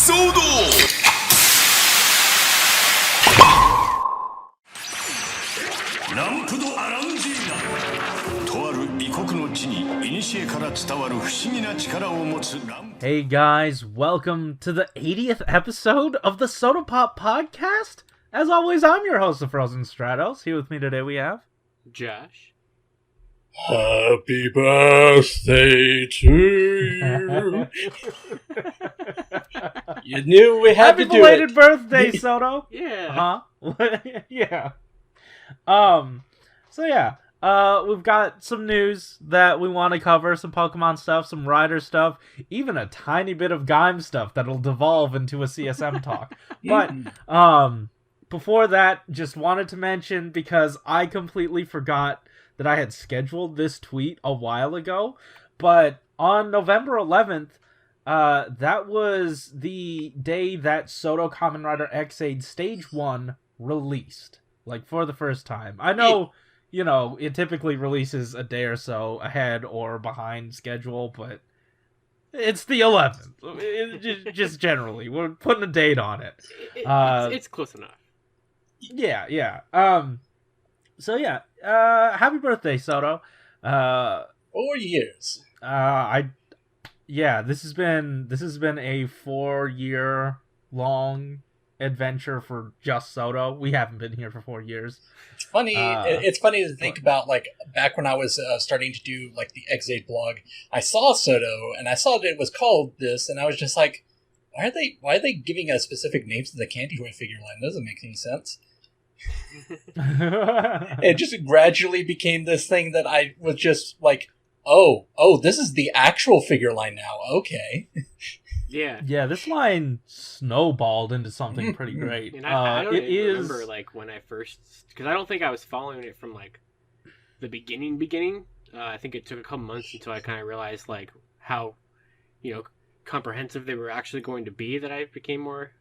SHODO! ランプド・アランジーナとある異国の地に古から伝わる不思議な力を持つランプ Hey guys, welcome to the 80th episode of the SHODO Pop podcast. As always, I'm your host, the Frozen Stratos. Here with me today we have... Josh. Happy birthday to you. You knew we had Happy to do belated it. birthday, Soto! Yeah. Huh? Yeah. We've got some news that we want to cover, some Pokemon stuff, some Rider stuff, even a tiny bit of Gaim stuff that'll devolve into a CSM talk. But, before that, just wanted to mention, because I completely forgot that I had scheduled this tweet a while ago, but on November 11th, that was the day that SHODO Kamen Rider X-Aid Stage 1 released. Like, for the first time. I know, you know, it typically releases a day or so ahead or behind schedule, but it's the 11th. Just generally. We're putting a date on it. It's close enough. Yeah. Happy birthday, Soto. 4 years. This has been a 4-year long adventure for just Soto. We haven't been here for 4 years. It's funny. It's funny to think about, like, back when I was starting to do, like, the X8 blog, I saw SHODO, and I saw that it was called this, and I was just like, why are they giving us specific names to the Candy Toy figure line? That doesn't make any sense. It just gradually became this thing that I was just like, oh, this is the actual figure line now. Okay. Yeah, this line snowballed into something pretty great. And I don't even remember, like, when I first... Because I don't think I was following it from, like, the beginning. I think it took a couple months until I kind of realized, like, how, you know, comprehensive they were actually going to be, that I became more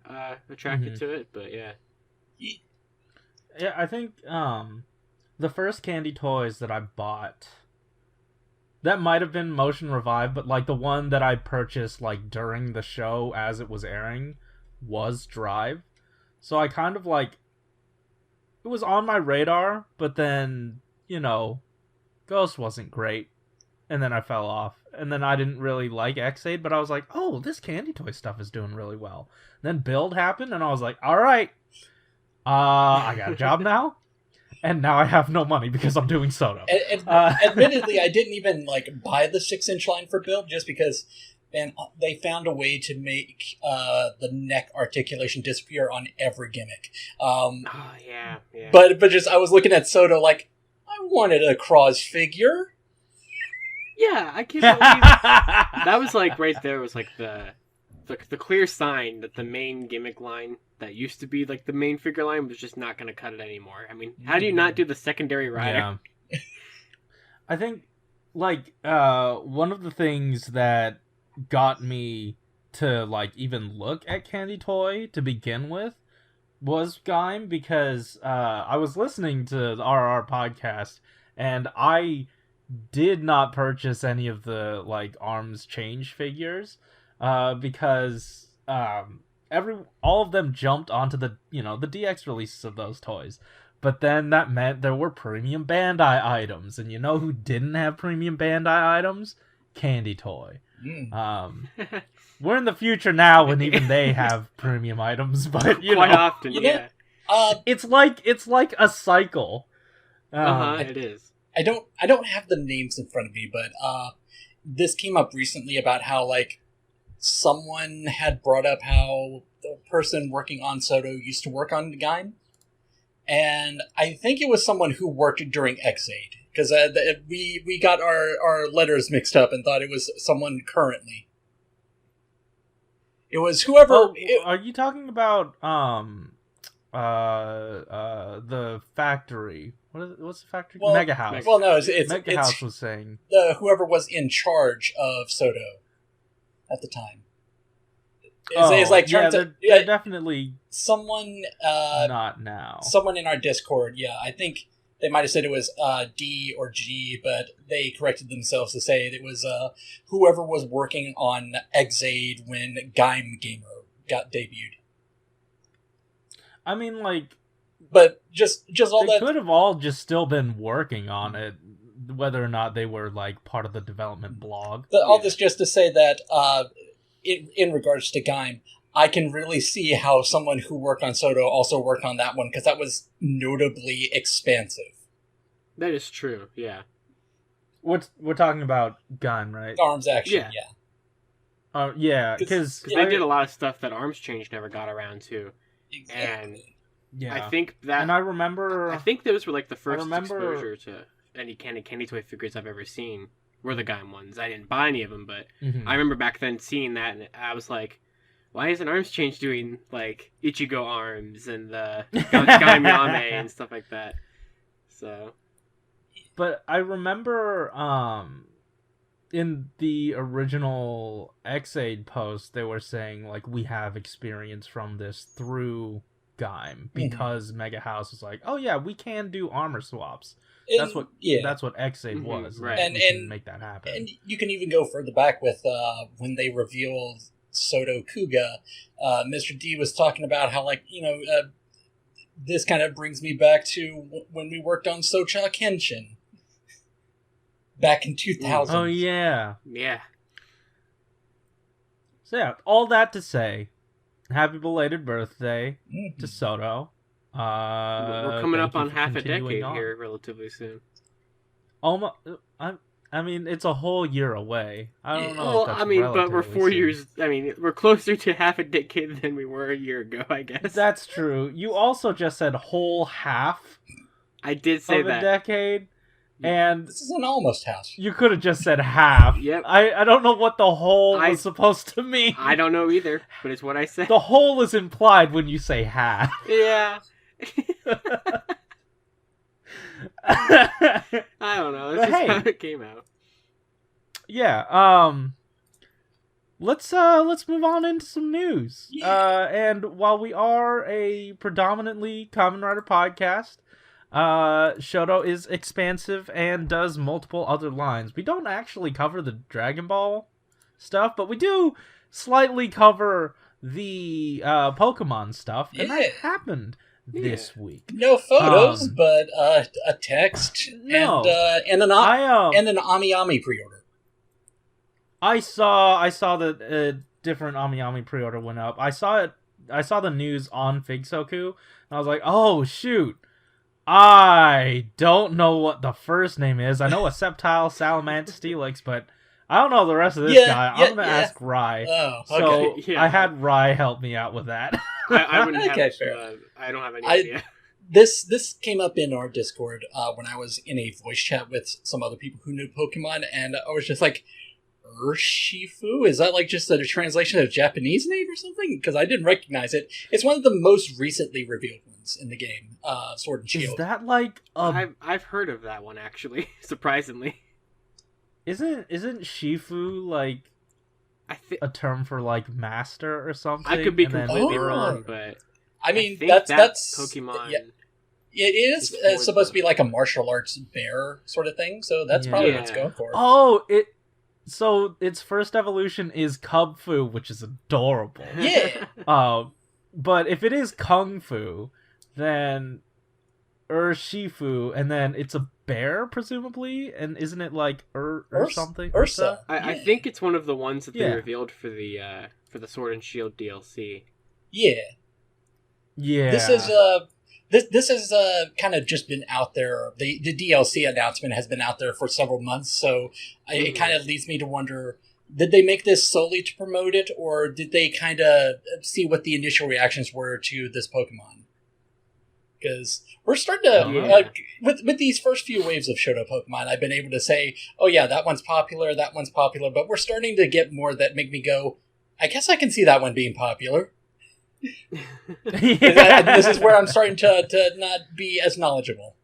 attracted to it. But, yeah. Yeah, I think the first candy toys that I bought... That might have been Motion Revive, but, like, the one that I purchased, like, during the show as it was airing was Drive. So I kind of, like... It was on my radar, but then, you know, Ghost wasn't great. And then I fell off. And then I didn't really like X-Aid, but I was like, oh, this candy toy stuff is doing really well. Then Build happened, and I was like, alright, I got a job now. And now I have no money because I'm doing Soto. Admittedly, I didn't even, like, buy the 6-inch line for Build just because, man, they found a way to make the neck articulation disappear on every gimmick. Yeah. But just, I was looking at Soto like, I wanted a Cross figure. Yeah, I can't believe... That was, like, right there was, like, the clear sign that the main gimmick line that used to be, like, the main figure line was just not going to cut it anymore. I mean, how do you not do the secondary rider? Yeah. I think, like, one of the things that got me to, like, even look at Candy Toy to begin with was Gaim, because I was listening to the RR podcast, and I did not purchase any of the, like, Arms Change figures, because all of them jumped onto the DX releases of those toys. But then that meant there were premium Bandai items, and you know who didn't have premium Bandai items? Candy Toy. We're in the future now when even they have premium items, but you Quite know, often, yeah. It's like a cycle. It is. I don't have the names in front of me, but this came up recently about how, like, someone had brought up how the person working on Soto used to work on the Gaim. And I think it was someone who worked during X8. Because we got our letters mixed up and thought it was someone currently. It was whoever... are you talking about the factory? What's the factory? Well, Mega House. Well, no, it's Mega House was saying... whoever was in charge of Soto at the time. They're definitely someone not now. Someone in our Discord, yeah, I think they might have said it was D or G, but they corrected themselves to say it was whoever was working on X-Aid when Gaim Gamer got debuted. I mean, like, But just all they that. could have all just still been working on it, whether or not they were like part of the development blog. All this just to say that in regards to Gaim, I can really see how someone who worked on SHODO also worked on that one, because that was notably expansive. That is true. Yeah. We're talking about Gun, right? Arms action, yeah. Yeah, because They did a lot of stuff that Arms Change never got around to. Exactly. yeah, I think that... and I remember... I think those were like the first remember- exposure to any candy toy figures I've ever seen were the Gaim ones. I didn't buy any of them, but Mhm. I remember back then seeing that, and I was like, why isn't Arms Change doing, like, Ichigo arms and the Gaim Yame and stuff like that? So... But I remember in the original X-Aid post, they were saying, like, we have experience from this through Gaim, because Mega House was like, oh yeah, we can do armor swaps. That's what X-Aid was. right. And we can make that happen. And you can even go further back with when they revealed Soto Kuga. Mr. D was talking about how, like, this kind of brings me back to when we worked on Socha Kenshin back in 2000. Oh yeah. Yeah. So yeah, all that to say, happy belated birthday Mhm. to Soto. We're coming thank up you on for half a continuing decade on. here relatively soon. Almost. I mean, it's a whole year away. I don't know. Well, if that's I mean, but we're relatively 4 soon. years... I mean, we're closer to half a decade than we were a year ago, I guess. That's true. You also just said whole half I did say of a that. decade, and This is an almost house. you could have just said half. Yep. I don't know what the whole I- was supposed to mean. I don't know either, but it's what I said. The whole is implied when you say half. Yeah. I don't know. It's But just hey. how it came out. Yeah, let's move on into some news. Yeah. And while we are a predominantly Kamen Rider podcast, Shodo is expansive and does multiple other lines. We don't actually cover the Dragon Ball stuff, but we do slightly cover the Pokemon stuff, and that Yeah. happened this week. No photos, Um, but a text No. and an Ami Ami pre-order. I saw that a different Ami pre-order went up. I saw the news on Figsoku, and I was like, oh shoot, I don't know what the first name is. I know a Sceptile, Salamence, Steelix, but I don't know the rest of this guy. I'm gonna ask Rai. Oh, So okay. Yeah. I had Rai help me out with that. I wouldn't have... Okay, fair. I don't have any idea. This came up in our Discord when I was in a voice chat with some other people who knew Pokemon, and I was just like, Urshifu? Is that like just a translation of a Japanese name or something? Because I didn't recognize it. It's one of the most recently revealed ones in the game, Sword and Is Shield. that like I've heard of that one, actually, surprisingly. isn't Shifu like I think a term for like master or something? I could be And then completely Oh. wrong, but I mean, think that's Pokemon. Yeah, it is It's for supposed to the- be like a martial arts bear sort of thing, so that's probably Yeah. what it's going for. Oh, so its first evolution is Cub Fu, which is adorable. Yeah. But if it is Kung Fu, then Shifu, and then it's a bear, presumably, and isn't it like or something? Ursa. I Yeah. think it's one of the ones that they Yeah. revealed for the Sword and Shield DLC. Yeah. Yeah. This is this has kind of just been out there. The DLC announcement has been out there for several months, so it kind of leads me to wonder: did they make this solely to promote it, or did they kind of see what the initial reactions were to this Pokemon? Because we're starting to Yeah. with these first few waves of Shodo Pokemon, I've been able to say, "Oh yeah, that one's popular, but we're starting to get more that make me go, I guess I can see that one being popular." This is where I'm starting to not be as knowledgeable.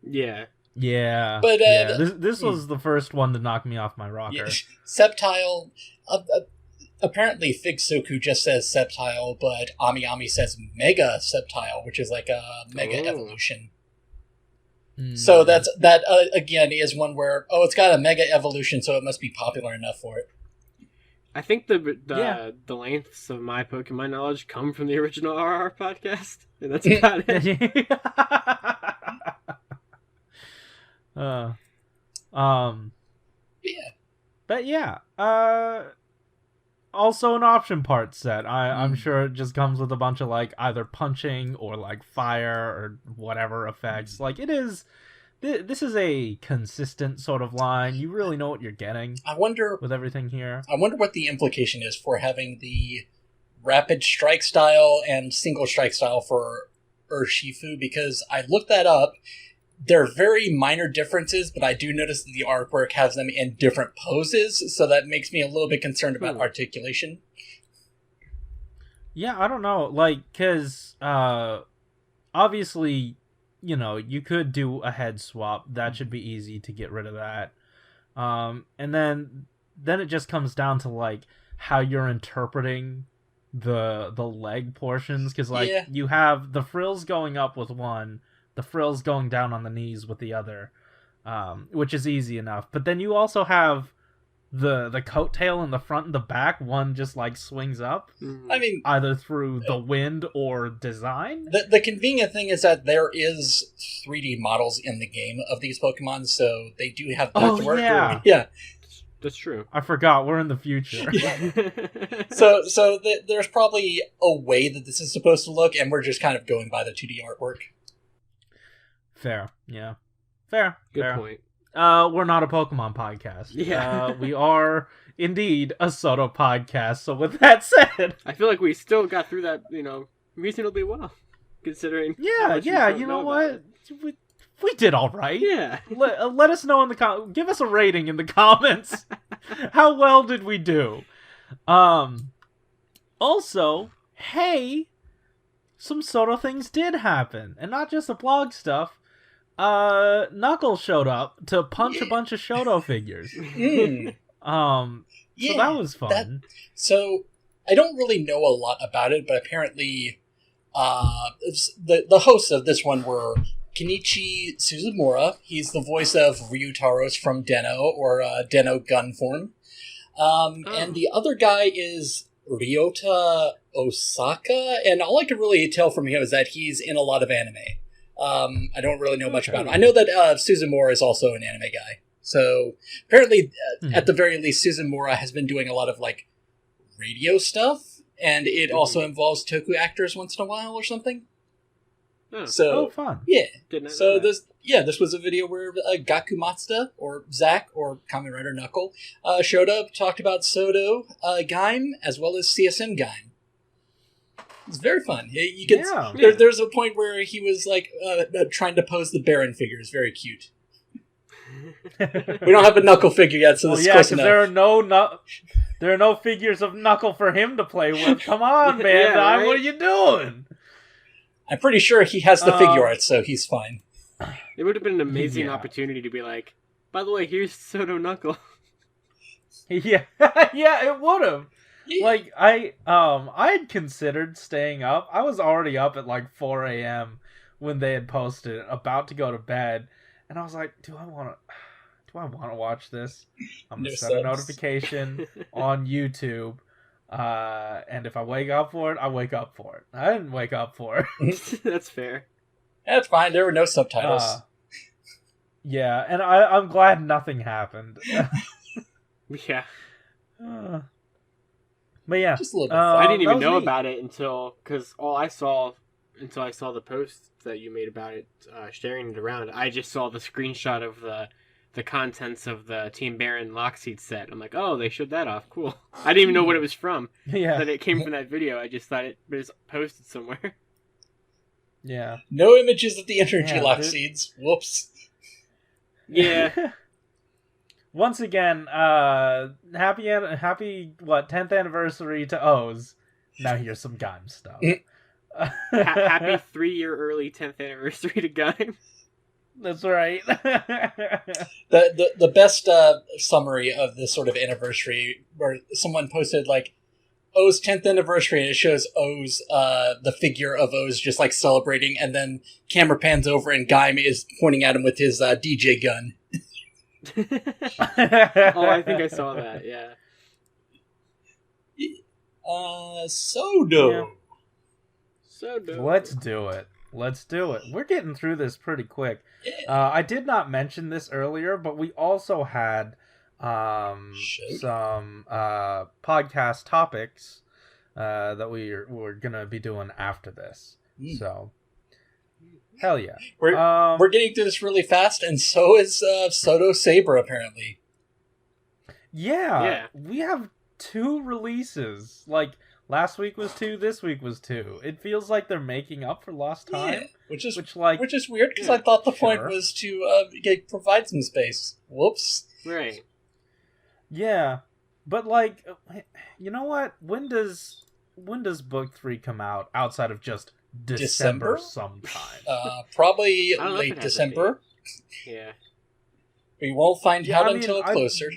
Yeah. Yeah. But, yeah. This was the first one to knock me off my rocker. Yeah. Sceptile. Apparently, Figsoku just says Sceptile, but Ami Ami says Mega Sceptile, which is like a Mega Oh. Evolution. Mm. So that again is one where it's got a Mega Evolution, so it must be popular enough for it. I think the lengths of my Pokemon knowledge come from the original RR podcast, and that's about it. Yeah. But yeah, also an option part set. I'm sure it just comes with a bunch of like either punching or like fire or whatever effects. Like it is, this is a consistent sort of line. You really know what you're getting. I wonder with everything here. I wonder what the implication is for having the rapid strike style and single strike style for Urshifu, because I looked that up. They're very minor differences, but I do notice that the artwork has them in different poses, so that makes me a little bit concerned about articulation. Yeah, I don't know, like, because obviously, you know, you could do a head swap. That should be easy to get rid of that. And then it just comes down to, like, how you're interpreting the leg portions, because, like, you have the frills going up with one, the frills going down on the knees with the other, which is easy enough. But then you also have the coattail in the front and the back. One just like swings up. I mean, either through the wind or design. The convenient thing is that there is 3D models in the game of these Pokemon, so they do have that to work with. Yeah. That's true. I forgot, we're in the future. So there's probably a way that this is supposed to look, and we're just kind of going by the 2D artwork. Fair, yeah. Fair. Good point. We're not a Pokemon podcast. Yeah. We are indeed a SHODO podcast, so with that said... I feel like we still got through that, you know, reasonably well, considering... Yeah, you know what? We did all right. Yeah. Let us know in the comments. Give us a rating in the comments. How well did we do? Also, hey, some SHODO things did happen, and not just the blog stuff. Knuckle showed up to punch a bunch of SHODO figures. So that was fun. So I don't really know a lot about it, but apparently, the hosts of this one were Kenichi Suzumura. He's the voice of Ryutaros from Den-O, or Den-O gun form. And the other guy is Ryota Osaka, and all I can really tell from him is that he's in a lot of anime. I don't really know much about him. I know that Suzumura is also an anime guy. So apparently, at the very least, Suzumura has been doing a lot of like radio stuff, and it also involves toku actors once in a while or something. So fun. Yeah. So this was a video where Gaku Matsuda, or Zack, or Kamen Rider Knuckle, showed up, talked about SHODO Gaim as well as CSM Gaim. It's very fun. You can. There's a point where he was like trying to pose the Baron figure. It's very cute. We don't have a Knuckle figure yet, so this is close enough. There are no figures of Knuckle for him to play with. Come on, man! Right? What are you doing? I'm pretty sure he has the figure art, so he's fine. It would have been an amazing opportunity to be like, by the way, here's SHODO Knuckle. Yeah, it would have. Yeah. Like, I had considered staying up. I was already up at like 4 a.m. when they had posted it, about to go to bed, and I was like, do I want to watch this? I'm gonna set a notification on YouTube, and if I wake up for it, I wake up for it. I didn't wake up for it. That's fair. That's fine. There were no subtitles. Yeah, and I'm glad nothing happened. Yeah. But yeah, just a little bit. I didn't even know about it until I saw the post that you made about it, sharing it around. I just saw the screenshot of the contents of the Team Baron Lockseed set. I'm like, oh, they showed that off. Cool. I didn't even know what it was from. Yeah, that it came from that video. I just thought it was posted somewhere. Yeah. No images of the energy Lockseeds. Whoops. Yeah. Once again, happy 10th anniversary to O's. Now here's some Gaim stuff. Happy 3-year early 10th anniversary to Gaim. That's right. the best summary of this sort of anniversary, where someone posted like O's 10th anniversary, and it shows O's the figure of O's just like celebrating, and then camera pans over and Gaim is pointing at him with his DJ gun. Oh, I think I saw that. Yeah. SHODO. So dope. Let's do it. Let's do it. We're getting through this pretty quick. I did not mention this earlier, but we also had some podcast topics that we're gonna be doing after this. So, hell yeah. We're getting through this really fast, and so is SHODO Saber, apparently. Yeah, we have 2 releases. Like, last week was 2, this week was 2. It feels like they're making up for lost time. Yeah, which is weird, because Yeah, I thought the point was to provide some space. Whoops. Right. Yeah, but like, you know what? When does book 3 come out outside of just December sometime? Probably I don't know if it late has a December. Yeah. We won't find Yeah, out I mean, until closer.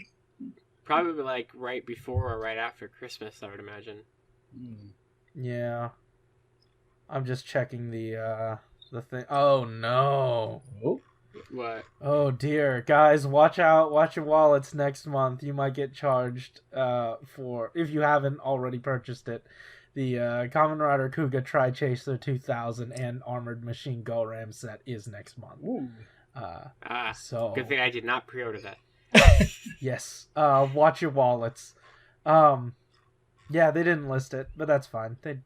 Probably like right before or right after Christmas, I would imagine. Yeah. I'm just checking the thing. Oh no. Oh. What? Oh dear. Guys, watch out. Watch your wallets next month. You might get charged for, if you haven't already purchased it, the Kamen Rider Kuga Tri-Chaser 2000 and Armored Machine Go-Ram set is next month. Ooh. So Good thing I did not pre-order that. yes. Watch your wallets. Yeah, they didn't list it, but that's fine. They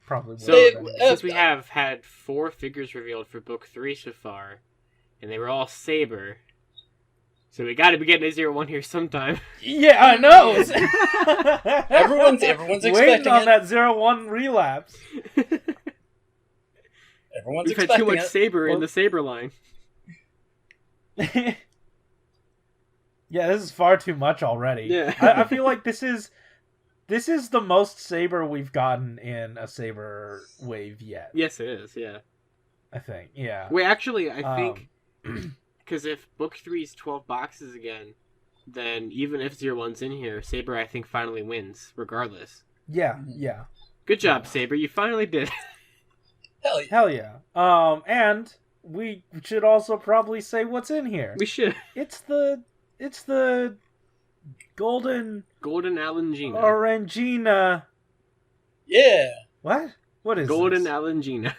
probably will. So, since we have had 4 figures revealed for Book 3 so far, and they were all Saber, so we gotta be getting a 0-1 here sometime. Yeah, I know! Everyone's waiting expecting on it. that 0-1 relapse. Everyone's We've had expecting too much it. Saber in the Saber line. Yeah, this is far too much already. Yeah. I feel like this is the most Saber we've gotten in a Saber wave yet. Yes, it is, yeah. I think, yeah. Wait, actually, I think, because if Book 3 is 12 boxes again, then even if 0-1's in here, Saber, I think, finally wins, regardless. Yeah. Good job, Saber, you finally did. Hell yeah. Hell yeah. And we should also probably say what's in here. We should. It's the golden Alangina. Orangina. Yeah. What? What is Golden this? Alangina.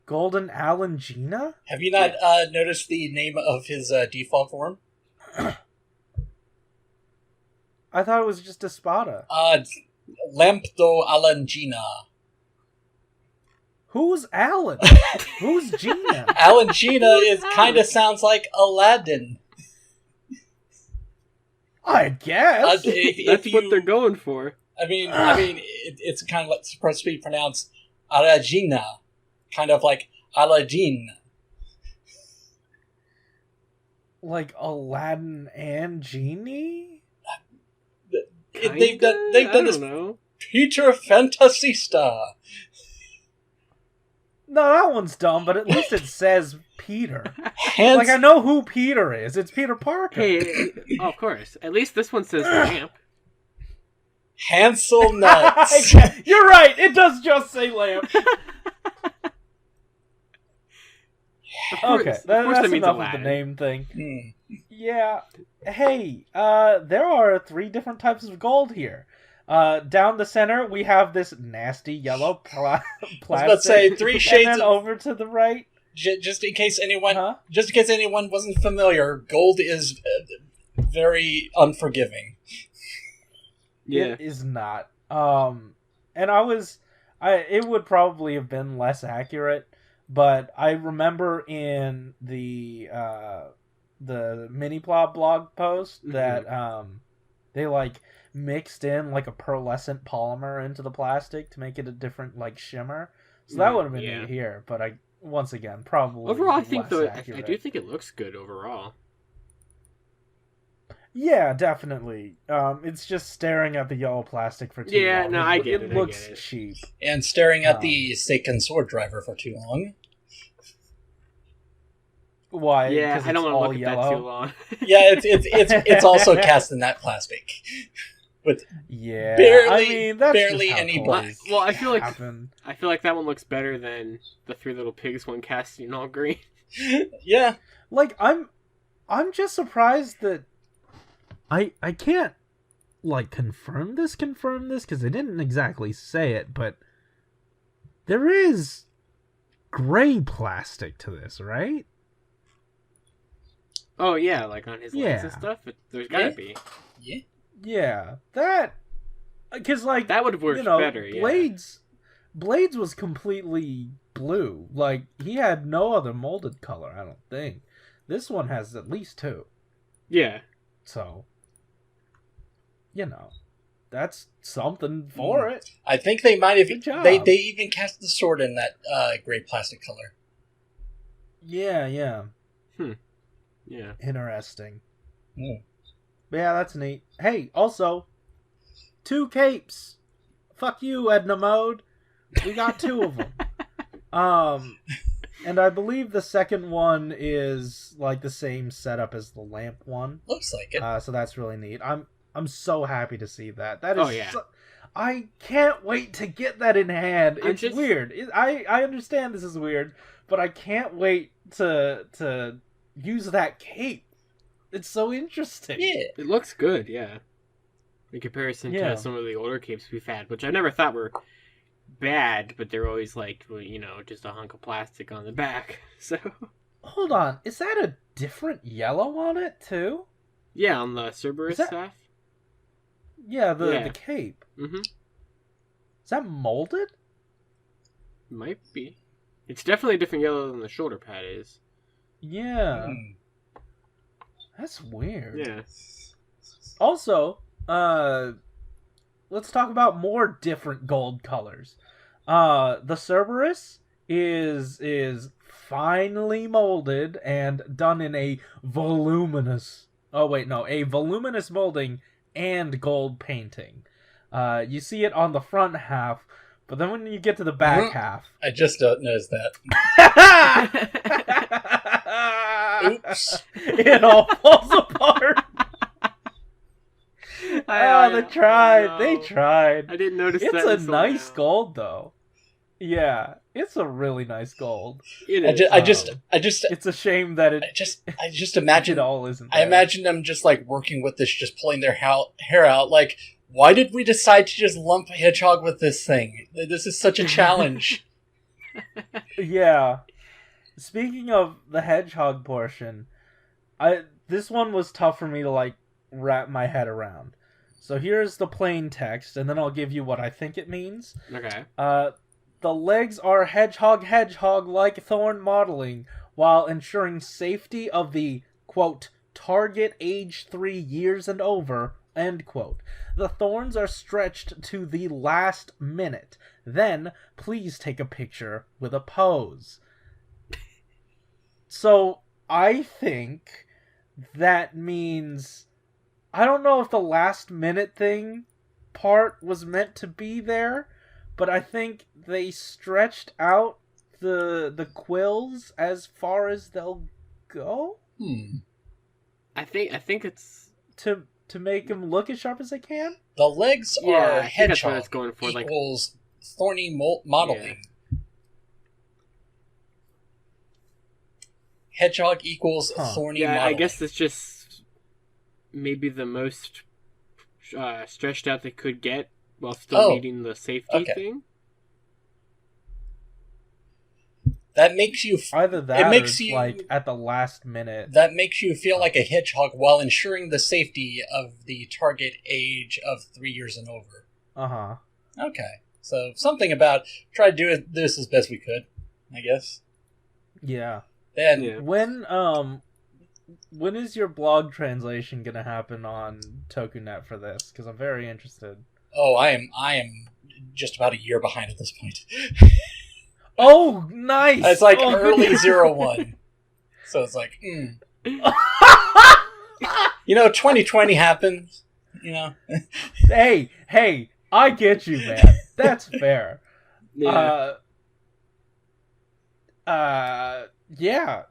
Golden Alangina? Have you not noticed the name of his default form? I thought it was just Espada. Lampdo Alangina. Who's Alan? Who's Gina? Alangina kind of sounds like Aladdin. I guess. That's what they're going for. I mean, it's kind of like supposed to be pronounced Alagina, kind of like Aladdin. Like Aladdin and Genie? They've done I this. don't know. Peter Fantasista. No, that one's dumb, but at least it says Peter. Hans- Like, I know who Peter is. It's Peter Parker. Hey, oh, of course. At least this one says Lamp. Hansel Nuts. You're right. It does just say lamp. Okay, Of course that's that means enough of Aladdin. the name thing. Yeah. Yeah. Hey, there are 3 different types of gold here. Down the center, we have this nasty yellow plastic. I was about to say 3 shades and then of... over to the right. Just in case anyone, Huh? wasn't familiar, gold is very unforgiving. Yeah. It is not. And it would probably have been less accurate, but I remember in the mini plot blog post that they like mixed in like a pearlescent polymer into the plastic to make it a different like shimmer. So that would have been neat here, but once again probably Overall, I think less though, I accurate. do think it looks good overall. Yeah, definitely. It's just staring at the yellow plastic for too long. Yeah, no, I get it, I looks get it. cheap. And staring at the Seiken sword driver for too long. Why? Yeah, 'Cause I don't it's want to all look yellow? at that too long. Yeah, it's also cast in that plastic. With Yeah, Barely- I mean, that's barely just how any toys black. Well, I feel like happen. that one looks better than the 3 Little Pigs one cast in all green. yeah. Like, I'm just surprised that I can't like confirm this, because they didn't exactly say it, but there is gray plastic to this, right? Oh yeah, like on his legs and Yeah. stuff. There's gotta Yeah. be. Yeah. Yeah, that, because like That would have worked better. Yeah. Blades was completely blue. Like, he had no other molded color, I don't think. This one has at least 2. Yeah. So, that's something for it. I think they might have. Good job. They even cast the sword in that gray plastic color. Yeah. Yeah. Interesting. Mm. But yeah, that's neat. Hey, also, 2 capes. Fuck you, Edna Mode. We got 2 of them. And I believe the second one is like the same setup as the lamp one. Looks like it. So that's really neat. I'm so happy to see that. That is. Oh, yeah. I can't wait to get that in hand. I'm It's just- weird. I understand this is weird, but I can't wait to use that cape. It's so interesting. Yeah. It looks good. Yeah. In comparison Yeah. to some of the older capes we've had, which I never thought were bad, but they're always like, well, just a hunk of plastic on the back. So. Hold on. Is that a different yellow on it too? Yeah, on the Cerberus Is that- stuff. Yeah, the Yeah. cape. Mm-hmm. Is that molded? Might be. It's definitely a different yellow than the shoulder pad is. Yeah. Mm. That's weird. Yeah. Also, let's talk about more different gold colors. The Cerberus is finely molded and done in a voluminous molding and gold painting. You see it on the front half, but then when you get to the back half, I just noticed that. Oops. it all falls apart. They tried. Oh, They no. tried. I didn't notice It's that. a until nice now. gold, though. Yeah, it's a really nice gold. It I is. just, It's a shame that I just it imagine. all isn't. I there. imagine them just like working with this, just pulling their hair out. Like, why did we decide to just lump Hedgehog with this thing? This is such a challenge. Yeah. Speaking of the hedgehog portion, this one was tough for me to like wrap my head around. So here's the plain text, and then I'll give you what I think it means. Okay. The legs are hedgehog-like thorn modeling, while ensuring safety of the, quote, target age 3 years and over, end quote. The thorns are stretched to the last minute. Then, please take a picture with a pose. So, I think that means... I don't know if the last minute thing part was meant to be there, but I think they stretched out the quills as far as they'll go I think it's to make them look as sharp as they can. The legs Yeah, are I think that's what Hedgehog it's going for, like- equals thorny modeling. Hedgehog equals thorny yeah. modeling. I guess it's just maybe the most stretched out they could get while still meeting the safety thing. that makes you Either that makes or you- like at the last minute. that makes you feel like a hedgehog while ensuring the safety of the target age of 3 years and over. Uh-huh. Okay, so something about try to do this as best we could, I guess. Yeah. Then Yeah. When is your blog translation gonna happen on TokuNet for this? Because I'm very interested. I am just about a year behind at this point. Oh, nice! It's like Oh, early good. 01. So it's like, 2020 happened. Hey, I get you, man. That's fair. Yeah. Yeah.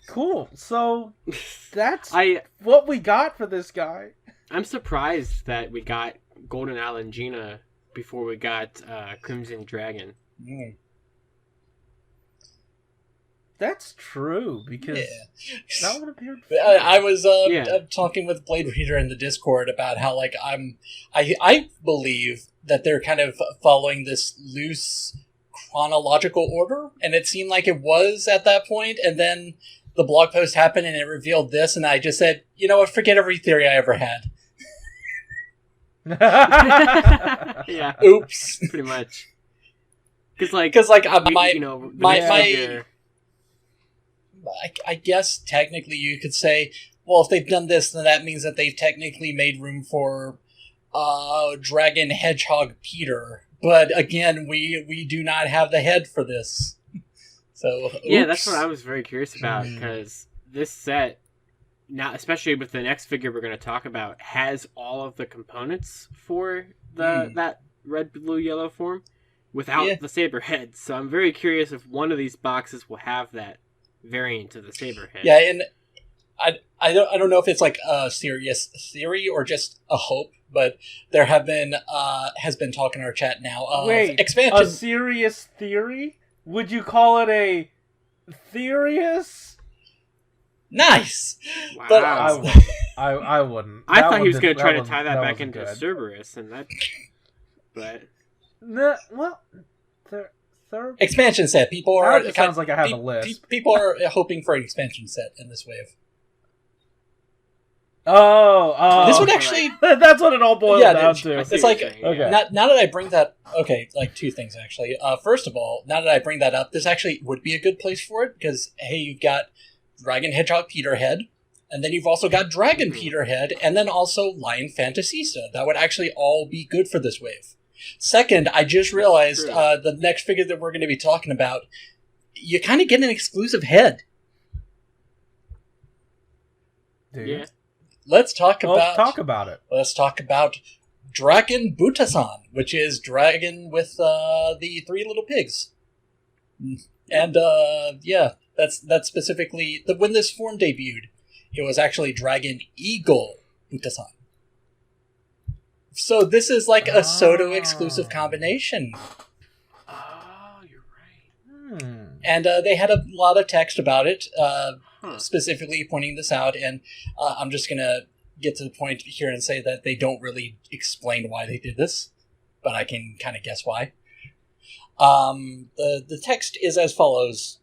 Cool. So that's I what we got for this guy. I'm surprised that we got Golden Alangina before we got Crimson Dragon. Mm. That's true, because Yeah. that would appear. I was Yeah. talking with Blade Reader in the Discord about how like I believe that they're kind of following this loose chronological order, and it seemed like it was at that point, and then the blog post happened and it revealed this, and I just said, you know what, forget every theory I ever had. Yeah, Oops. pretty much. Because my you know, the my- next my- figure- I guess technically you could say, well, if they've done this, then that means that they've technically made room for Dragon Hedgehog Peter. But again, we do not have the head for this. So Yeah, that's oops. what I was very curious about, because this set, now especially with the next figure we're going to talk about, has all of the components for that red, blue, yellow form without the saber head. So I'm very curious if one of these boxes will have that variant of the saber head. Yeah, and I don't know if it's like a serious theory or just a hope, but there has been talk in our chat now of Wait, expansion. a serious theory? Would you call it a theorious? Nice. Wow. But I wouldn't. I That thought he was one going to didn't- try to wasn't- tie that back wasn't into good. Cerberus, and that. But Nah, well, expansion set. People Now are it just sounds like I have a list. People are hoping for an expansion set in this wave. Oh, This would okay. actually that's what it all boils Yeah, down I to. see It's what like- you're saying, okay. yeah. now that I bring that, okay, like two things actually. First of all, now that I bring that up, this actually would be a good place for it because hey, you've got Dragon Hedgehog Peterhead, and then you've also got Dragon Mhm. Peterhead, and then also Lion Fantasista. That would actually all be good for this wave. Second, I just realized true. the next figure that we're going to be talking about, you kind of get an exclusive head. Dude. Yeah. Let's talk Well, about talk about it. Let's talk about Dragon Butasan, which is dragon with the three little pigs. And yeah, that's specifically when this form debuted. It was actually Dragon Eagle Butasan. So this is like a SHODO exclusive combination. Oh, you're right. And they had a lot of text about it, Huh. specifically pointing this out. And I'm just going to get to the point here and say that they don't really explain why they did this, but I can kind of guess why. The text is as follows.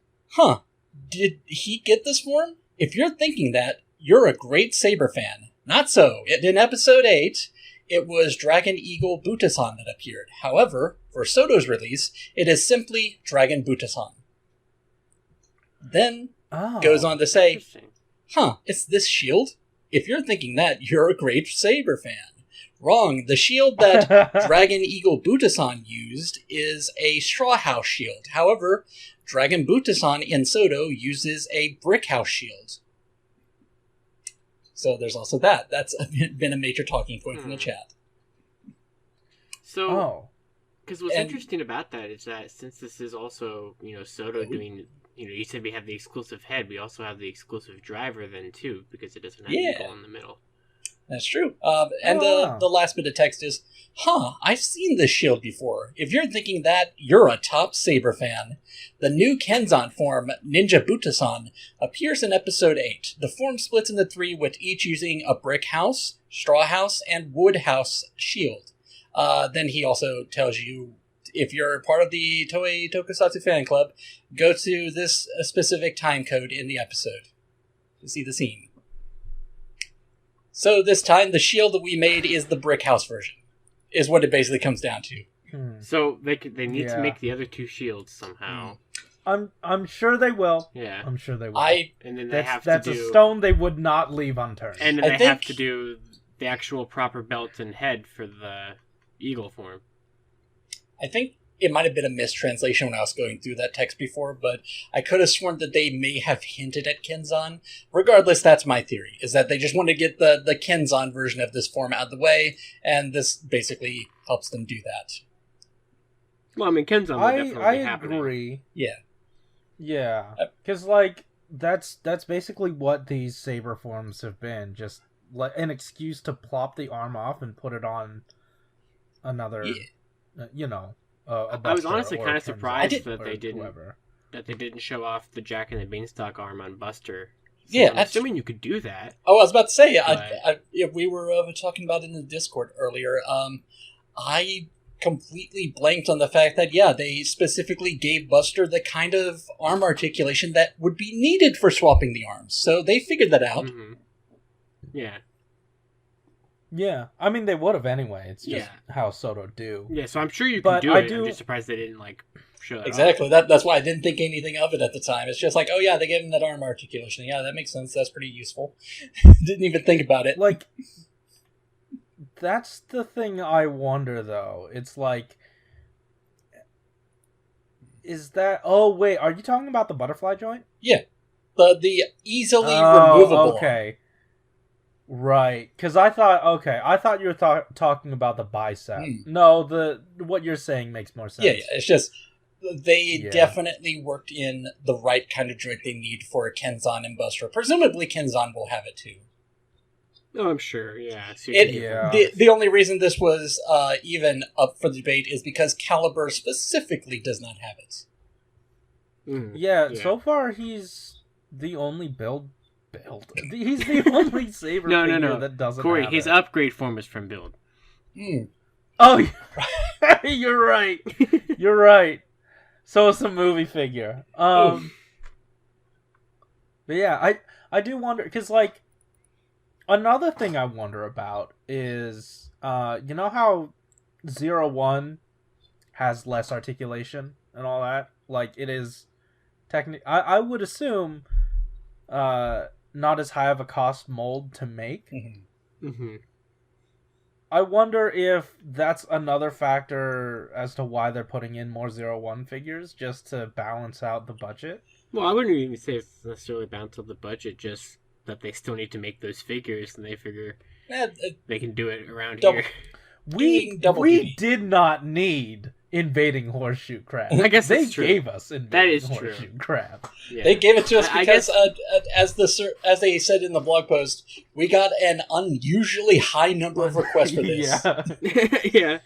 Did he get this form? If you're thinking that, you're a great Saber fan. Not so. In episode 8, it was Dragon Eagle Butasan that appeared. However, for SHODO's release, it is simply Dragon Butasan. Then goes on to say, Interesting. it's this shield? If you're thinking that, you're a great Saber fan. Wrong. The shield that Dragon Eagle Butasan used is a straw house shield. However, Dragon Butasan in SHODO uses a brick house shield. So there's also that. That's been a major talking point from the chat. So, Oh. because what's And- interesting about that is that since this is also, SHODO doing, you said we have the exclusive head, we also have the exclusive driver then too, because it doesn't have Yeah. Eagle in the middle. That's true. And wow. the last bit of text is, I've seen this shield before. If you're thinking that, you're a top Saber fan. The new Kenzan form, Ninja Butasan, appears in episode 8. The form splits into 3, with each using a brick house, straw house, and wood house shield. Then he also tells you, if you're part of the Toei Tokusatsu fan club, go to this specific time code in the episode to see the scene. So this time, the shield that we made is the brick house version, is what it basically comes down to. So they need to Yeah. make the other two shields somehow. I'm sure they will. Yeah. I'm sure they will. I And then they have that's to a do... stone they would not leave unturned. And then I they have think- to do the actual proper belt and head for the eagle form. think it might have been a mistranslation when I was going through that text before, but I could have sworn that they may have hinted at Kenzan. Regardless, that's my theory, is that they just want to get the Kenzan version of this form out of the way, and this basically helps them do that. Well, I mean, Kenzan will definitely I be happening. agree. Yeah. Yeah, Uh, because that's basically what these saber forms have been. Just an excuse to plop the arm off and put it on another. Yeah. A I was Buster honestly or kind a of Kenzan surprised did- that or they didn't whoever. that they didn't show off the Jack and the Beanstalk arm on Buster. So Yeah, I'm assuming you could do that. Oh, I was about to say, But- we were talking about it in the Discord earlier. I completely blanked on the fact that, yeah, they specifically gave Buster the kind of arm articulation that would be needed for swapping the arms. So they figured that out. Mhm. Yeah. Yeah, I mean they would have anyway. It's just Yeah. how SHODO do. Yeah, so I'm sure you can But do I it. do- I'm just surprised they didn't, like, show that Exactly. off. That's why I didn't think anything of it at the time. It's just like, oh yeah, they gave him that arm articulation. Yeah, that makes sense. That's pretty useful. Didn't even think about it. Like, that's the thing I wonder though. It's like, is that? Oh wait, are you talking about the butterfly joint? The easily removable. Okay. Right, because I thought you were talking about the bicep. No, what you're saying makes more sense. Yeah, it's just they Yeah. definitely worked in the right kind of joint they need for a Kenzan and Buster. Presumably Kenzan will have it too. Oh, I'm sure, yeah. So It, Yeah. the only reason this was even up for debate is because Caliber specifically does not have it. Yeah, so far he's the only build. He's the only saber figure that doesn't Corey, have his it. upgrade form is from Build. Oh, you're right. You're right. So it's a movie figure. But yeah, I do wonder because like another thing I wonder about is you know how 01 has less articulation and all that. Like it is technically, I would assume not as high of a cost mold to make. Mm-hmm. I wonder if that's another factor as to why they're putting in more 01 figures, just to balance out the budget. Well, I wouldn't even say it's necessarily bound to the budget, just that they still need to make those figures, and they figure they can do it around Double- here. We double duty. did not need invading horseshoe crab. I guess they that's true. gave us invading That is true. horseshoe crab. Yeah. They gave it to us I because, as they said in the blog post, we got an unusually high number of requests for this. Yeah. Yeah.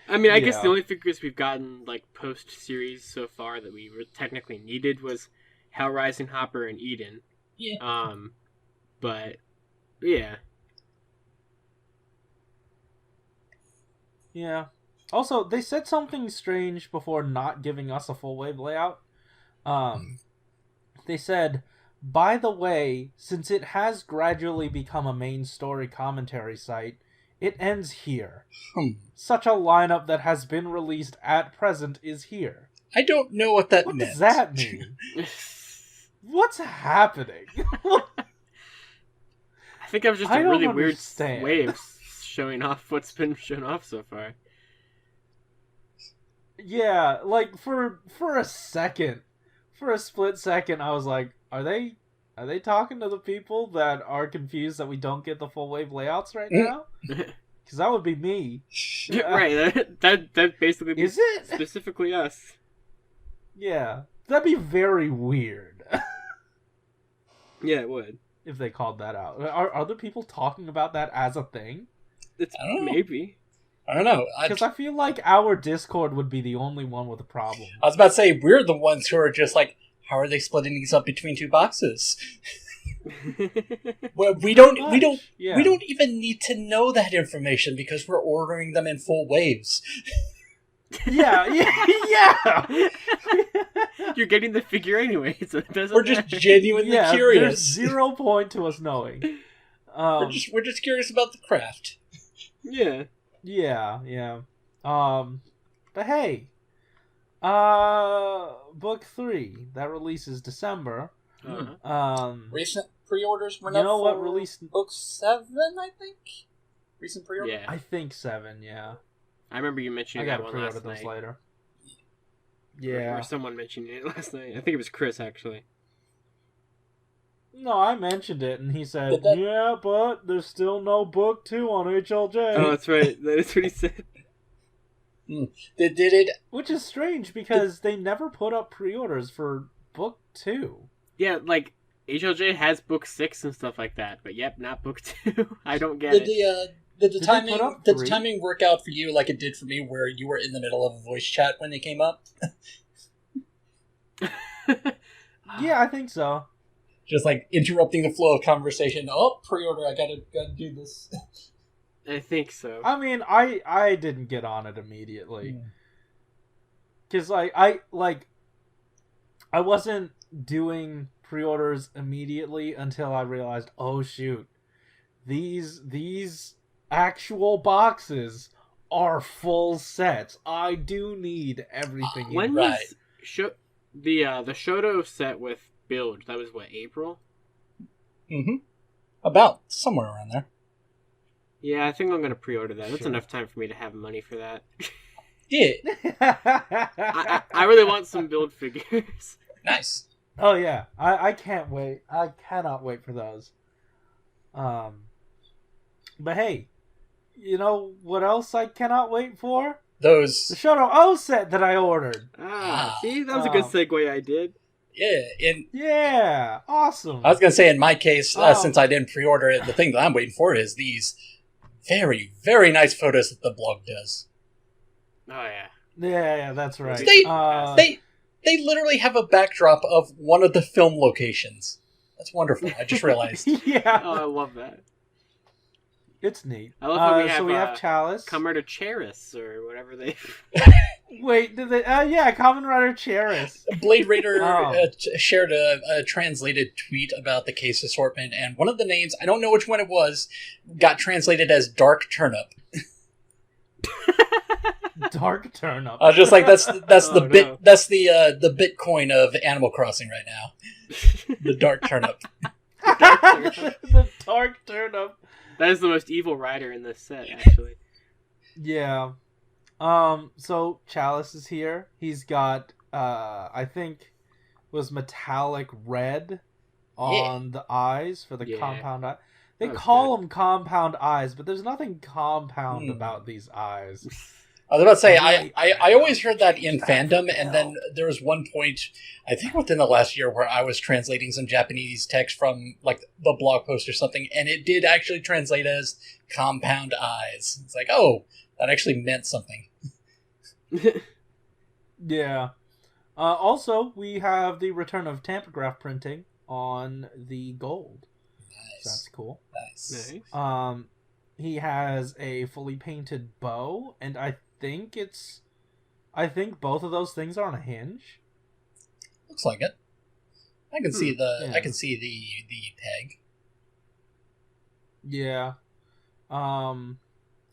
I mean, I guess Yeah. the only figures we've gotten, like, post-series so far that we were technically needed was Hellrising Hopper and Eden. Yeah. But, yeah. Yeah. Also, they said something strange before not giving us a full wave layout. They said, by the way, since it has gradually become a main story commentary site, it ends here. Such a lineup that has been released at present is here. I don't know what that What meant. does that mean? What's happening? I think that was just I a don't really weird understand. way of showing off what's been shown off so far. Yeah, like for a second, for a split second, I was like, are they talking to the people that are confused that we don't get the full wave layouts right now? Because that would be me. Right, that basically Is it? specifically us. Yeah, that'd be very weird Yeah, it would. if they called that out. Are other people talking about that as a thing? It's I don't know. maybe. I don't know. Because I feel like our Discord would be the only one with a problem. I was about to say, we're the ones who are just like, how are they splitting these up between two boxes? Well, we don't Yeah. we don't even need to know that information because we're ordering them in full waves. Yeah. You're getting the figure anyway, so it doesn't We're just matter. genuinely Yeah, there's curious. 0 point to us knowing. We're just curious about the craft. Yeah. Yeah. But hey, book 3 that releases December. Uh-huh. Recent pre-orders went You up know what for released? book 7, I think. Recent pre-order. Yeah. I think 7. Yeah, I remember you I mentioning gotta that one pre-order last those night. later. Or someone mentioned it last night. I think it was Chris, actually. No, I mentioned it, and he said, Did that- "Yeah, but there's still no book 2 on HLJ." Oh, that's right. That is what he said. They did it. Which is strange because they never put up pre-orders for book 2. Yeah, like, HLJ has book 6 and stuff like that, but yep, not book 2. I don't get Did it. the Did they timing put up did the 3? timing work out for you like it did for me, where you were in the middle of a voice chat when they came up? Yeah, I think so. Just like interrupting the flow of conversation. Oh, pre-order! I gotta do this. I think so. I mean, I didn't get on it immediately. Because I wasn't doing pre-orders immediately until I realized, oh shoot, these actual boxes are full sets. I do need everything. When in Right. was the Shodo set with build? That was what, April? Mm-hmm. About somewhere around there. Yeah, I think I'm gonna pre-order that. That's Sure. enough time for me to have money for that. Yeah, I really want some build figures. nice. Oh yeah, I can't wait. I cannot wait for those. But hey, you know what else I cannot wait for? The Those, SHODO-O set that I ordered. See, that was a good segue I did. yeah. In Yeah, awesome. I was gonna say, in my case, Oh. since I didn't pre-order it, the thing that I'm waiting for is these very, very nice photos that the blog does. Oh yeah. Yeah, that's right. They literally have a backdrop of one of the film locations. That's wonderful. I just realized. Yeah, Oh, I love that. it's neat. I love how we have, so we have Chalice. Comrade Cheris or whatever they. Wait, did they? Yeah, Common Rider Cheris. Blade Raider Oh. shared a translated tweet about the case assortment, and one of the names, I don't know which one it was, got translated as Dark Turnip. Dark Turnip. I was just like, that's Oh, the no. the Bitcoin of Animal Crossing right now. The Dark Turnip. The Dark Turnip. That is the most evil rider in this set, actually. Yeah. So Chalice is here. He's got I think was metallic red on the eyes for the Yeah. compound eye. They That was call them compound eyes, but there's nothing compound about these eyes. I was about to say, Right. I always heard that in fandom, and then there was one point, I think within the last year, where I was translating some Japanese text from like the blog post or something, and it did actually translate as compound eyes. It's like, oh, that actually meant something. Yeah. Also, we have the return of tampograph printing on the gold. So that's Nice. cool. Nice. Nice. He has a fully painted bow, and I think both of those things are on a hinge. Looks like it. I can see Yeah. I can see the peg. Yeah.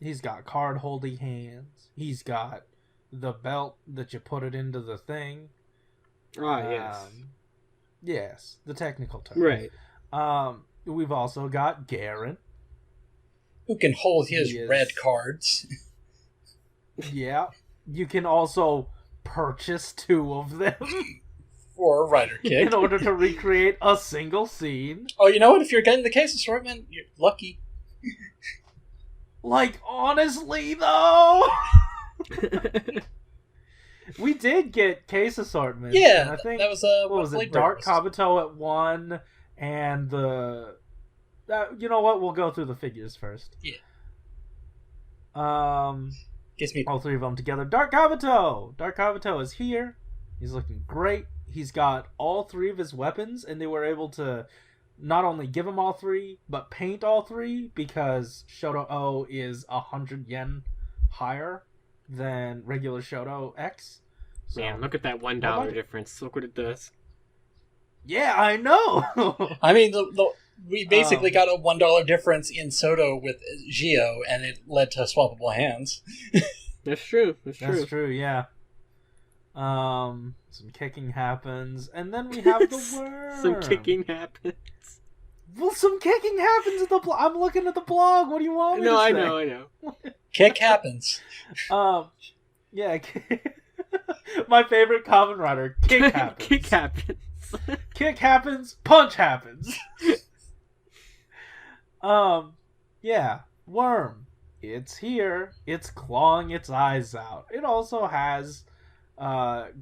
He's got card holding hands. He's got the belt that you put it into the thing. Ah, yes. Yes, the technical term. Right. We've also got Garen. Who can hold his He is- red cards? Yeah. You can also purchase 2 of them For a rider kick. in order to recreate a single scene. Oh, you know what? If you're getting the case assortment, you're lucky. Like, honestly, though, we did get case assortments. and Yeah, I think that was what was Blade it? Dark Raider was. Kabuto at 1, and the. You know what? We'll go through the figures first. Yeah. Gives me all 3 of them together. Dark Kabuto. Dark Kabuto is here. He's looking great. He's got all 3 of his weapons, and they were able to not only give him all 3, but paint all 3 because Shodo-O is 100 yen higher than regular Shodo-X. So, Man, look at that $1 difference. Look what it does. yeah, I know. I mean, we basically got a $1 difference in Soto with Gio, and it led to swappable hands. That's true. That's true. That's true, yeah. Some kicking happens, and then we have the worm. Some kicking happens. Well, some kicking happens at the blog. I'm looking at the blog. What do you want me No, to I say? know, I know. Kick happens. Yeah. My favorite Kamen Rider. Kick happens. Kick happens. Kick happens. Punch happens. Yeah. Worm. It's here. It's clawing its eyes out. It also has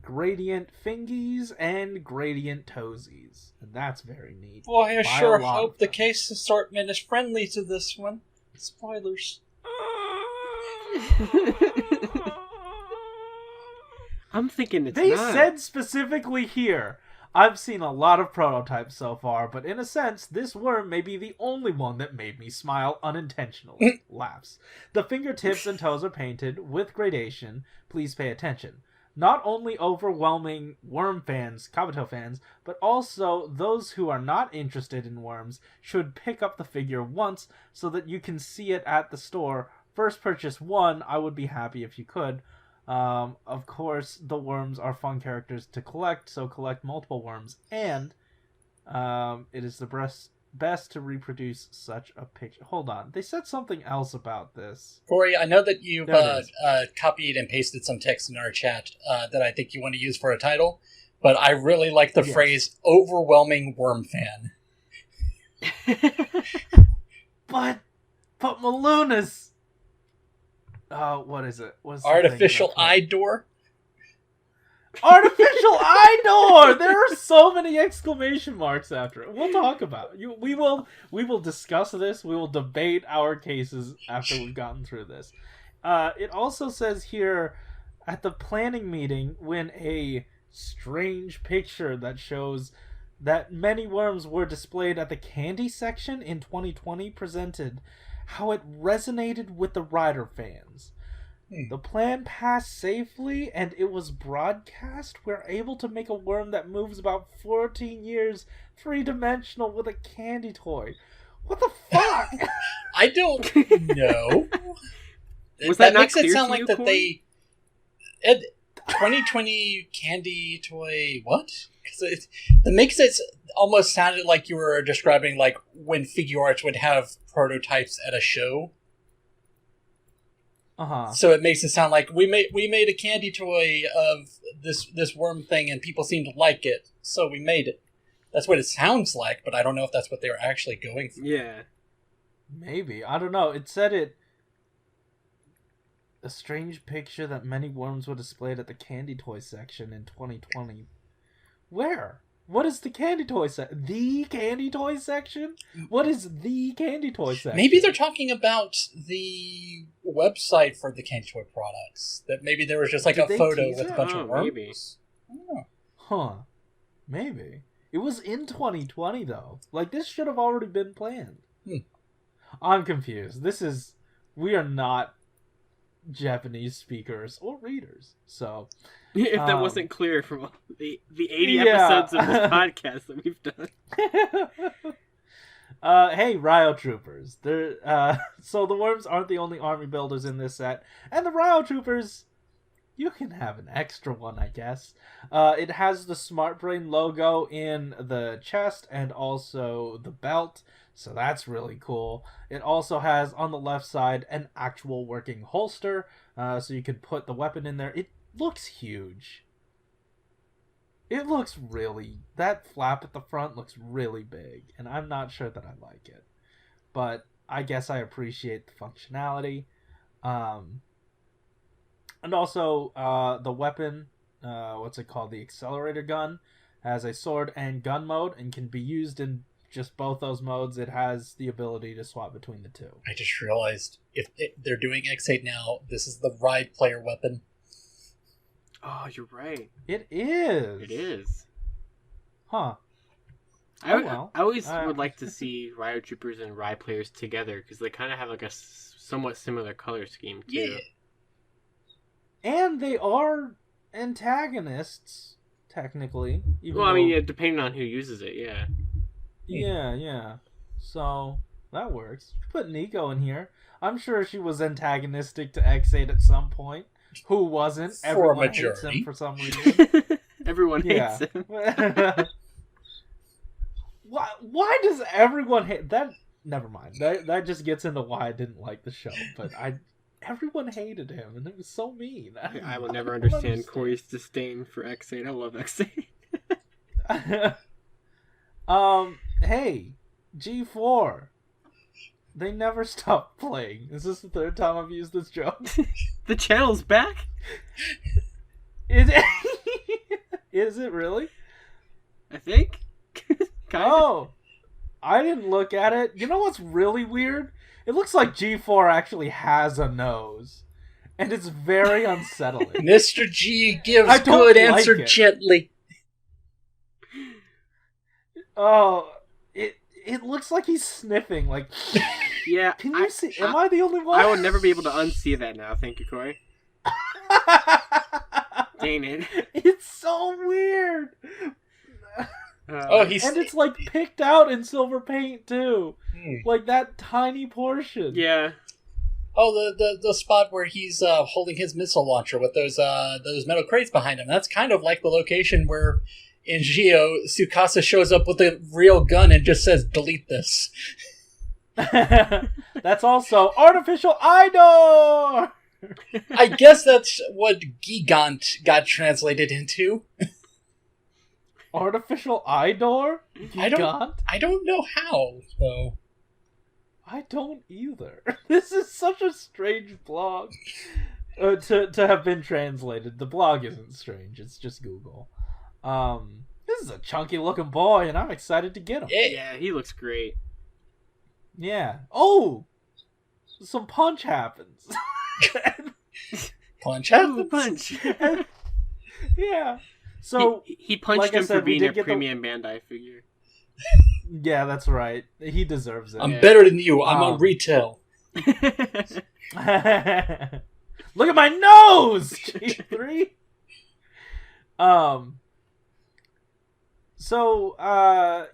gradient fingies and gradient toesies, and that's very neat. Boy, I Buy sure a lot hope of the them. case assortment is friendly to this one. Spoilers. I'm thinking it's They not. said specifically here, I've seen a lot of prototypes so far, but in a sense, this worm may be the only one that made me smile unintentionally. Laughs. The fingertips and toes are painted with gradation. Please pay attention. Not only overwhelming worm fans, Kabuto fans, but also those who are not interested in worms should pick up the figure once so that you can see it at the store. First purchase one, I would be happy if you could. Of course, the worms are fun characters to collect, so collect multiple worms, and it is the best to reproduce such a picture. Hold on, they said something else about this. Corey, I know that you've There it copied and pasted some text in our chat that I think you want to use for a title, but I really like the phrase "overwhelming worm fan." But Malunis. What is it? What's the Artificial thing eye door. Artificial eye door. There are so many exclamation marks after it. We'll talk about it. We will discuss this. We will debate our cases after we've gotten through this. It also says here at the planning meeting when a strange picture that shows that many worms were displayed at the candy section in 2020 presented how it resonated with the Rider fans. The plan passed safely, and it was broadcast. We're able to make a worm that moves about 14 years, three-dimensional, with a candy toy. What the fuck? I don't know. Was that not makes it clear sound to like you, that Corey? 2020 candy toy. What? Because it makes it almost sounded like you were describing like when figure arts would have prototypes at a show. So it makes it sound like we made a candy toy of this worm thing and people seem to like it, so we made it. That's what it sounds like, but I don't know if that's what they were actually going for. Yeah. Maybe. I don't know. It said it... A strange picture that many worms were displayed at the candy toy section in 2020. Where? What is the candy toy section? The candy toy section? What is the candy toy section? Maybe they're talking about the website for the candy toy products. That maybe there was just like Did a they photo tease with a it? bunch of worms. Maybe. Oh. Huh. Maybe. It was in 2020, though. Like, this should have already been planned. I'm confused. We are not Japanese speakers or readers, so... If that wasn't clear from the 80 episodes of this podcast that we've done. Hey, Ryo Troopers. So the worms aren't the only army builders in this set. And the Ryo Troopers, you can have an extra one, I guess. It has the Smart Brain logo in the chest and also the belt. So that's really cool. It also has, on the left side, an actual working holster. So you could put the weapon in there. It looks huge. It looks really... That flap at the front looks really big, and I'm not sure that I like it. But I guess I appreciate the functionality. And also, the weapon, what's it called? The accelerator gun, has a sword and gun mode, and can be used in just both those modes. It has the ability to swap between the two. I just realized if they're doing X8 now, this is the ride player weapon. Oh, you're right. It is. It is. Huh. I always would like to see Ryo Troopers and Rye players together because they kind of have like a somewhat similar color scheme too. Yeah. And they are antagonists, technically. Well, I mean, yeah, depending on who uses it, yeah. Yeah. So, that works. Put Nico in here. I'm sure she was antagonistic to X8 at some point. Who wasn't? For a Everyone hates majority. him for some reason. Everyone hates him. Why does everyone hate that? Never mind. That just gets into why I didn't like the show. But everyone hated him, and it was so mean. I will never understand Corey's disdain for X8. I love X8. Hey, G4. They never stop playing. Is this the third time I've used this joke? The channel's back? Is it? Is it really? I think. Kinda. Oh, I didn't look at it. You know what's really weird? It looks like G4 actually has a nose. and it's very unsettling. Mr. G gives I don't good like answer it. gently. Oh, it looks like he's sniffing. Like, Yeah. can you see? Am I the only one? I would never be able to unsee that now. Thank you, Corey. Dang it. It's so weird. Oh, he's And it's like picked out in silver paint too. Like that tiny portion. Yeah. Oh, the spot where he's holding his missile launcher with those metal crates behind him. That's kind of like the location where in Geo, Tsukasa shows up with a real gun and just says, "Delete this." That's also artificial eye door. I guess that's what Gigant got translated into. Artificial eye door? I Gigant? don't know how, though. I don't either. This is such a strange blog to have been translated. The blog isn't strange. It's just Google. This is a chunky looking boy, and I'm excited to get him. Yeah, he looks great. Yeah. Oh! Some punch happens. Punch Ooh, happens. punch. Yeah. So, he punched like I him said, for we being did a get the- premium Bandai figure. yeah, that's right. He deserves it. I'm Yeah. better than you. I'm on retail. Look at my nose! G3! So,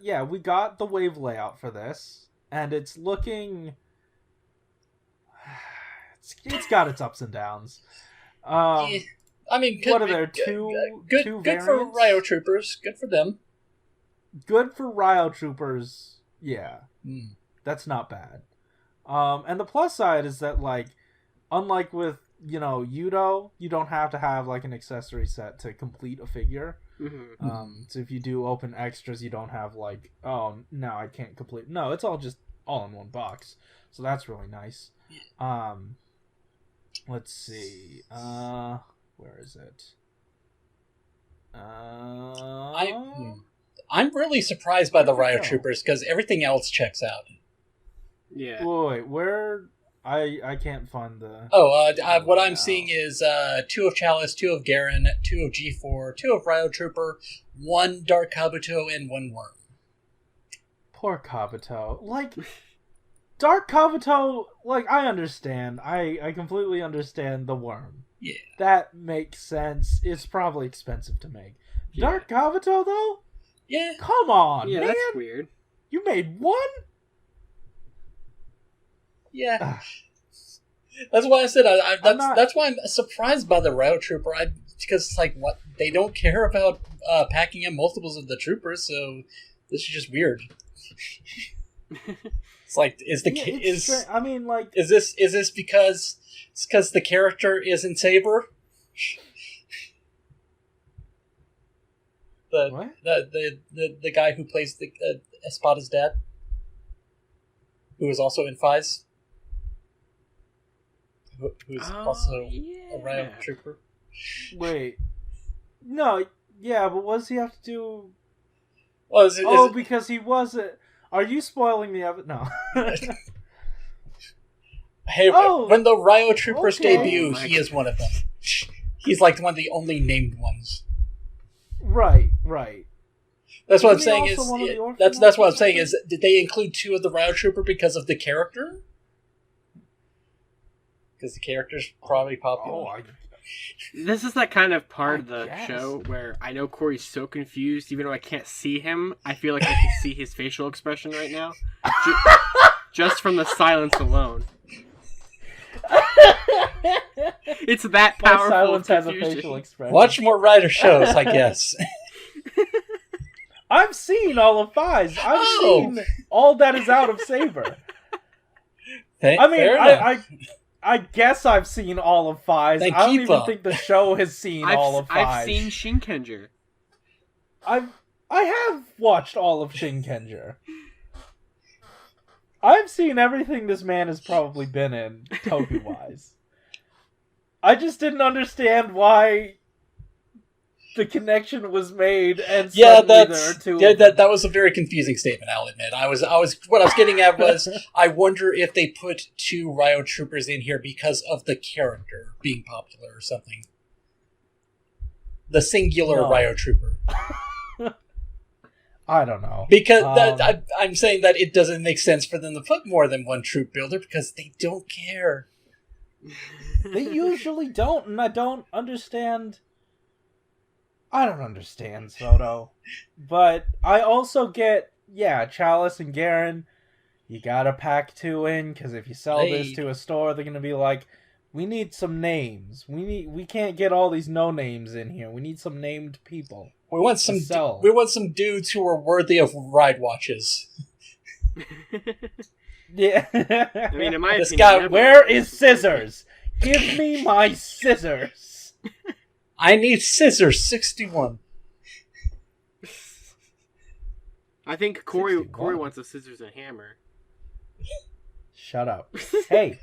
yeah, we got the wave layout for this, and it's looking... It's got its ups and downs. Yeah. I mean, what are there, two good for variants? Ryo Troopers. Good for them. Good for Ryo Troopers, yeah. Mm. That's not bad. And the plus side is that, like, unlike with, Yudo, you don't have to have, like, an accessory set to complete a figure. Mm-hmm. So if you do open extras, you don't have, like, oh, no, I can't complete. No, it's all just all in one box. So that's really nice. Let's see. Where is it? I'm really surprised by the Ryo Troopers because everything else checks out. Yeah. Wait, where? I can't find the... What I'm seeing is 2 of Chalice, 2 of Garen, 2 of G4, 2 of Ryo Trooper, 1 Dark Kabuto, and 1 Worm. Poor Kabuto. Like, Dark Kabuto, like, I understand. I completely understand the worm. Yeah. That makes sense. It's probably expensive to make. Yeah. Dark Kabuto, though? Yeah. Come on, Yeah, man! that's weird. You made one? Yeah. That's why I said that's why I'm surprised by the Ryo Trooper. Because it's like what they don't care about packing in multiples of the troopers, so this is just weird. It's like I mean, like, is this because it's because the character isn't Saber? what? The guy who plays the Espada's dad, who is also in Fies, who's also a Ryo Trooper. Wait. No, yeah, but what does he have to do? Well, Because he wasn't... Are you spoiling the evidence? No. Hey, when the Ryo Troopers okay. debut, he is one of them. He's like one of the only named ones. Right. That's what I'm Isn't he saying. also one of the orphan That's what I'm ones? saying. Is did they include 2 of the Ryo Trooper because of the character? Because the character's probably popular. This is that kind of part of I the guess. show where I know Corey's so confused, even though I can't see him. I feel like I can see his facial expression right now, just from the silence alone. It's that My powerful. silence has a confusion. facial expression. Watch more Rider shows, I guess. I've seen all of Fies. I've Oh. seen all that is out of Saber. Fair I guess I've seen all of Fies. Then I don't keep even up. think the show has seen all of Fies. I've seen Shinkenger. I have watched all of Shinkenger. I've seen everything this man has probably been in, Toku-wise. I just didn't understand why the connection was made, and Yeah, suddenly there are two. that was a very confusing statement, I'll admit. What I was getting at was, I wonder if they put 2 Ryo Troopers in here because of the character being popular or something. The singular No. Ryo Trooper. I don't know. Because I'm saying that it doesn't make sense for them to put more than 1 troop builder because they don't care. They usually don't, and I don't understand. I don't understand SHODO. But I also get, Chalice and Garen, you gotta pack 2 in, because if you sell this to a store, they're gonna be like, we need some names. We can't get all these no names in here. We need some named people. We want some dudes who are worthy of ride watches. Yeah. I mean, in my This opinion, guy- Where is scissors? Give me my scissors. I need scissors, 61. I think Corey 61. wants a scissors and hammer. Shut up. Hey,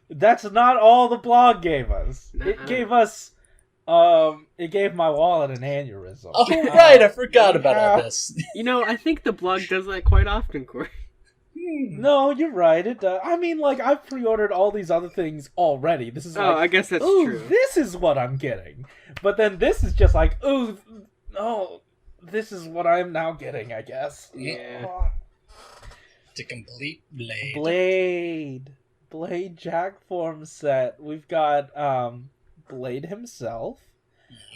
that's not all the blog gave us. It Nuh-uh. gave us, it gave my wallet an aneurysm. Oh, right, I forgot about all this. You know, I think the blog does that quite often, Corey. No, you're right. It does. I mean, like, I've pre-ordered all these other things already. This is Oh, like, I guess that's ooh, true. this is what I'm getting. But then this is just like, ooh, oh, this is what I'm now getting, I guess. Yeah. Oh. To complete Blade. Blade Jack form set. We've got Blade himself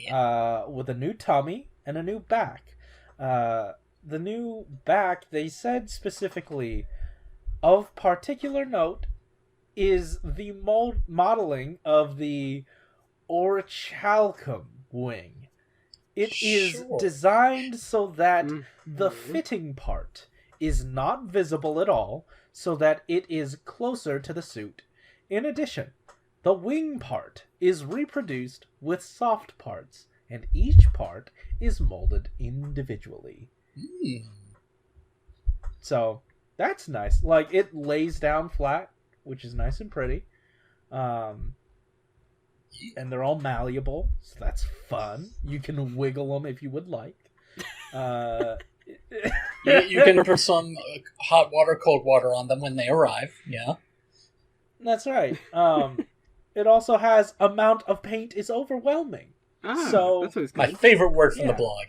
with a new tummy and a new back. The new back, they said specifically, of particular note, is the modeling of the Orichalcum wing. It is Sure. designed so that Mhm. the fitting part is not visible at all, so that it is closer to the suit. In addition, the wing part is reproduced with soft parts, and each part is molded individually. So, that's nice. Like, it lays down flat, which is nice and pretty. And they're all malleable, so that's fun. You can wiggle them if you would like. You can put some hot water, cold water on them when they arrive. Yeah. That's right. It also has amount of paint is overwhelming. Ah, So- that's always My good. favorite word from the Yeah. blog.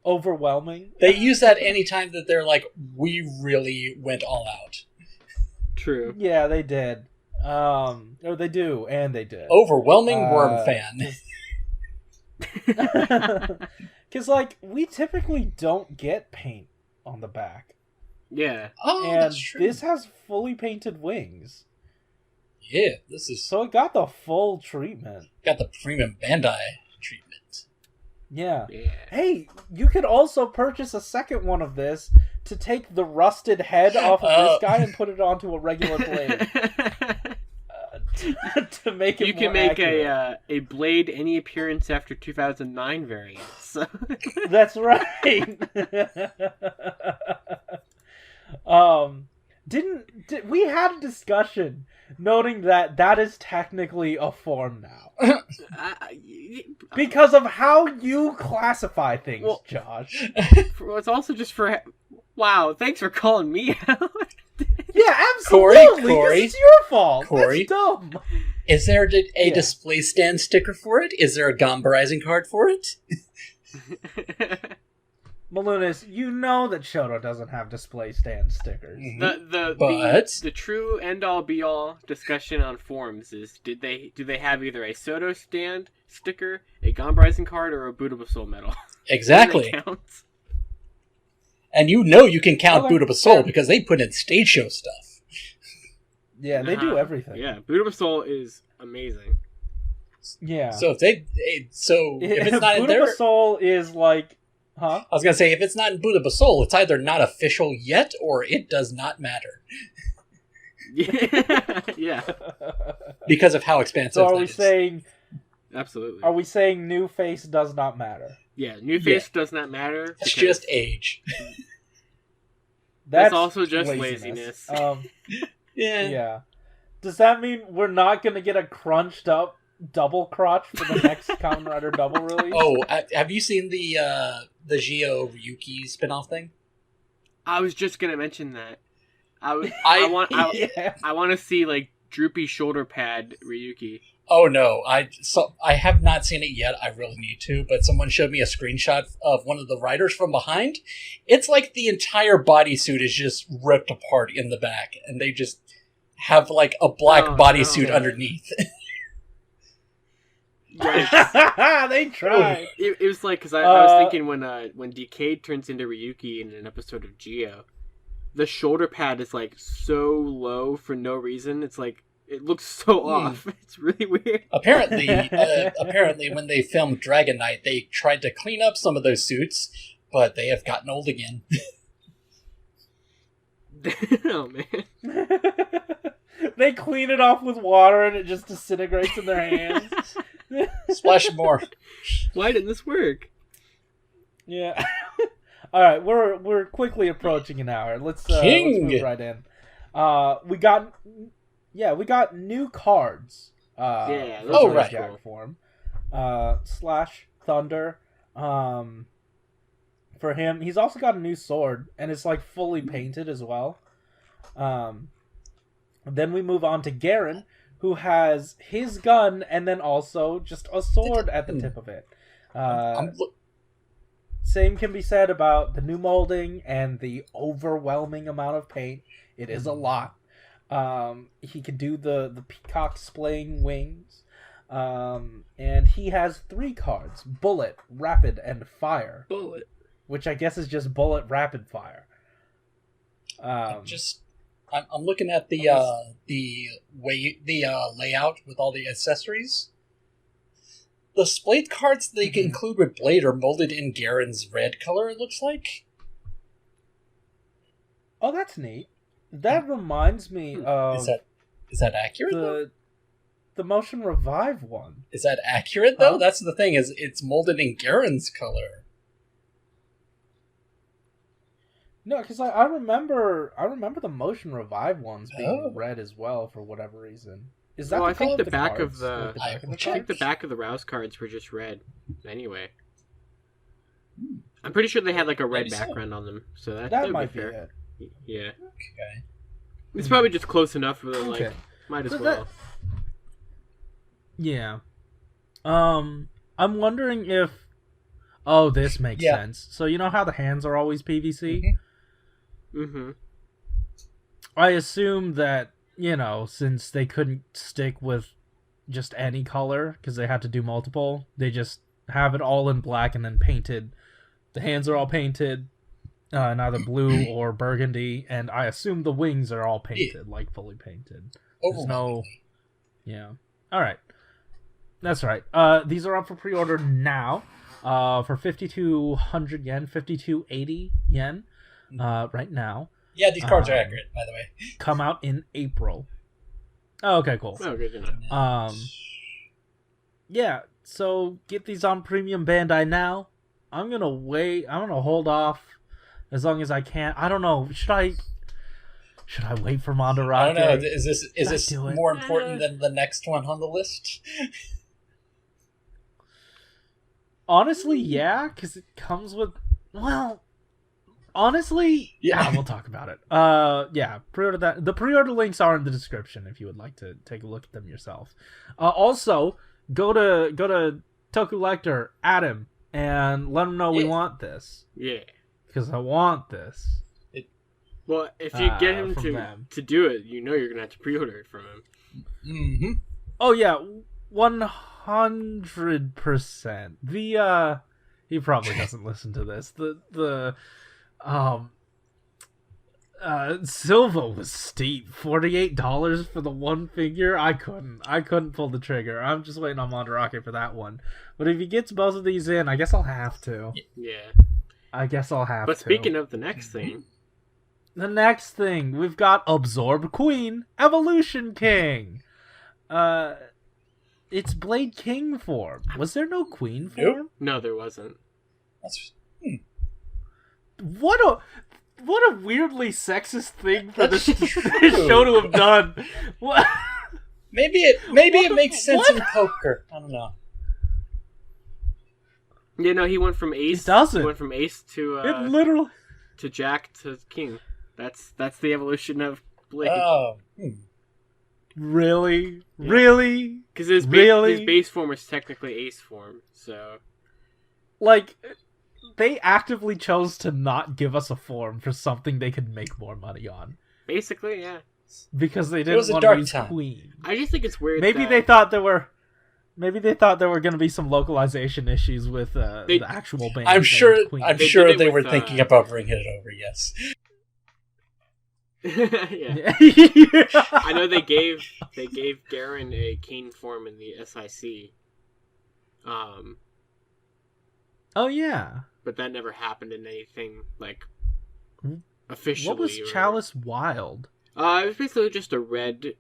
Overwhelming. They use that anytime that they're like, we really went all out. True. Yeah, they did. Or they do, and they did. Overwhelming worm fan. Because, like, we typically don't get paint on the back. Yeah. Oh, And that's true. this has fully painted wings. Yeah, this is So it got the full treatment. got the premium Bandai treatment. Yeah. Yeah. Hey, you could also purchase a second one of this to take the rusted head off of this guy and put it onto a regular blade. To make it You more can make accurate. a Blade any appearance after 2009 variant. So. That's right. We had a discussion noting that is technically a form now because of how you classify things, Well- Josh. It's also just for. Wow, thanks for calling me out. Yeah, absolutely. Corey, This is your fault. Corey. That's dumb. Is there a Yeah. display stand sticker for it? Is there a Gombarizing card for it? Malunis, you know that Shodo doesn't have display stand stickers. The true end all be all discussion on forums is do they have either a SHODO stand sticker, a Gombarizing card, or a Bootable Soul medal? Exactly. That counts. And you know you can count Okay. Bootable Soul because they put in stage show stuff. Yeah, they do everything. Yeah, Bootable Soul is amazing. Yeah. So if it's not in Bootable there, Soul is like, huh? I was gonna say if it's not in Bootable Soul, it's either not official yet or it does not matter Yeah, because of how expansive. So are that we is. saying absolutely. new face does not matter? Yeah, new face does not matter. It's because just age. That's also just laziness. Yeah. Yeah. Does that mean we're not going to get a crunched up double crotch for the next Kamen Rider double release. Oh, have you seen the Gio Ryuki spinoff thing? I was just gonna mention that. I I want to see like droopy shoulder pad Ryuki. Oh no, I have not seen it yet. I really need to, but someone showed me a screenshot of one of the riders from behind. It's like the entire bodysuit is just ripped apart in the back, and they just have like a black bodysuit underneath. Yeah. They tried. It was like, because I was thinking when Decade turns into Ryuki in an episode of Geo, the shoulder pad is like so low for no reason. It's like, it looks so off. It's really weird. Apparently, when they filmed Dragon Knight, they tried to clean up some of those suits, but they have gotten old again. Oh man. They clean it off with water and it just disintegrates in their hands. Splash more. Why didn't this work? Yeah. All right, we're quickly approaching an hour. Let's move right in. We got new cards. Yeah. Oh, right. Jack form. Slash Thunder. For him, he's also got a new sword, and it's like fully painted as well. Then we move on to Garen, who has his gun and then also just a sword at the tip of it. Same can be said about the new molding and the overwhelming amount of paint. It is a lot. He can do the peacock splaying wings. And he has 3 cards: Bullet, Rapid, and Fire. Bullet. Which I guess is just Bullet, Rapid, Fire. I'm looking at the layout with all the accessories. The Splate cards they can include with Blade are molded in Garen's red color, it looks like. Oh, that's neat. That reminds me of... Is that accurate, the Motion Revive one. Is that accurate, though? That's the thing, is it's molded in Garen's color. No, because I remember the Motion Revive ones being red as well for whatever reason. Is that I think the back cards? of the I think the back of the Rouse cards were just red. Anyway, I'm pretty sure they had like a red background on them, so that would might be fair. It. Yeah. Okay. It's probably just close enough for the like. Might as well. Yeah. I'm wondering if. Oh, this makes sense. So you know how the hands are always PVC? Mm-hmm. I assume that, since they couldn't stick with just any color, because they had to do multiple, they just have it all in black and then painted. The hands are all painted, in either blue or burgundy, and I assume the wings are all painted, like fully painted. There's no... Yeah. Alright. That's right. These are up for pre-order now. For 5,200 yen, 5,280 yen, right now. Yeah, these cards are accurate, by the way. Come out in April. Oh, okay, cool. Oh, good enough. Yeah, so get these on Premium Bandai now. I'm gonna wait. I'm gonna hold off as long as I can. I don't know. Should I wait for Mandarake? I don't know. Is this more important than the next one on the list? Honestly, yeah, because it comes with... Well, honestly... Yeah, we'll talk about it. Yeah, pre-order that. The pre-order links are in the description if you would like to take a look at them yourself. Also, go to Toku Lector, add him, and let him know we want this. Yeah. Because I want this. Well, if you get him to do it, you're going to have to pre-order it from him. Mm-hmm. Oh, yeah. 100%. He probably doesn't listen to this. Silva was steep. $48 for the one figure. I couldn't pull the trigger. I'm just waiting on Mandarake for that one. But if he gets both of these in, I guess I'll have to. Yeah. I guess I'll have to. But speaking of the next thing. The next thing, we've got Absorb Queen, Evolution King. It's Blade King form. Was there no Queen form? No, there wasn't. What a weirdly sexist thing for the show to have done. What? Maybe it makes sense in poker. I don't know. Yeah, no, he went from ace. It doesn't. He went from ace to It literally. to jack to king. That's the evolution of Blade. Oh. Really? Yeah. Really? Because his Really? base form was technically ace form, so Like, they actively chose to not give us a form for something they could make more money on. basically, yeah. Because they was didn't a want to dark use time. Queen. I just think it's weird. Maybe that... they thought there were going to be some localization issues with the actual band. I'm sure. Queen. I'm They sure did it they with, were thinking about bringing it over. Yes. yeah. Yeah. I know they gave Garen a cane form in the SIC. Oh yeah. But that never happened in anything like Hmm? officially. What was Chalice Wild? It was basically just a red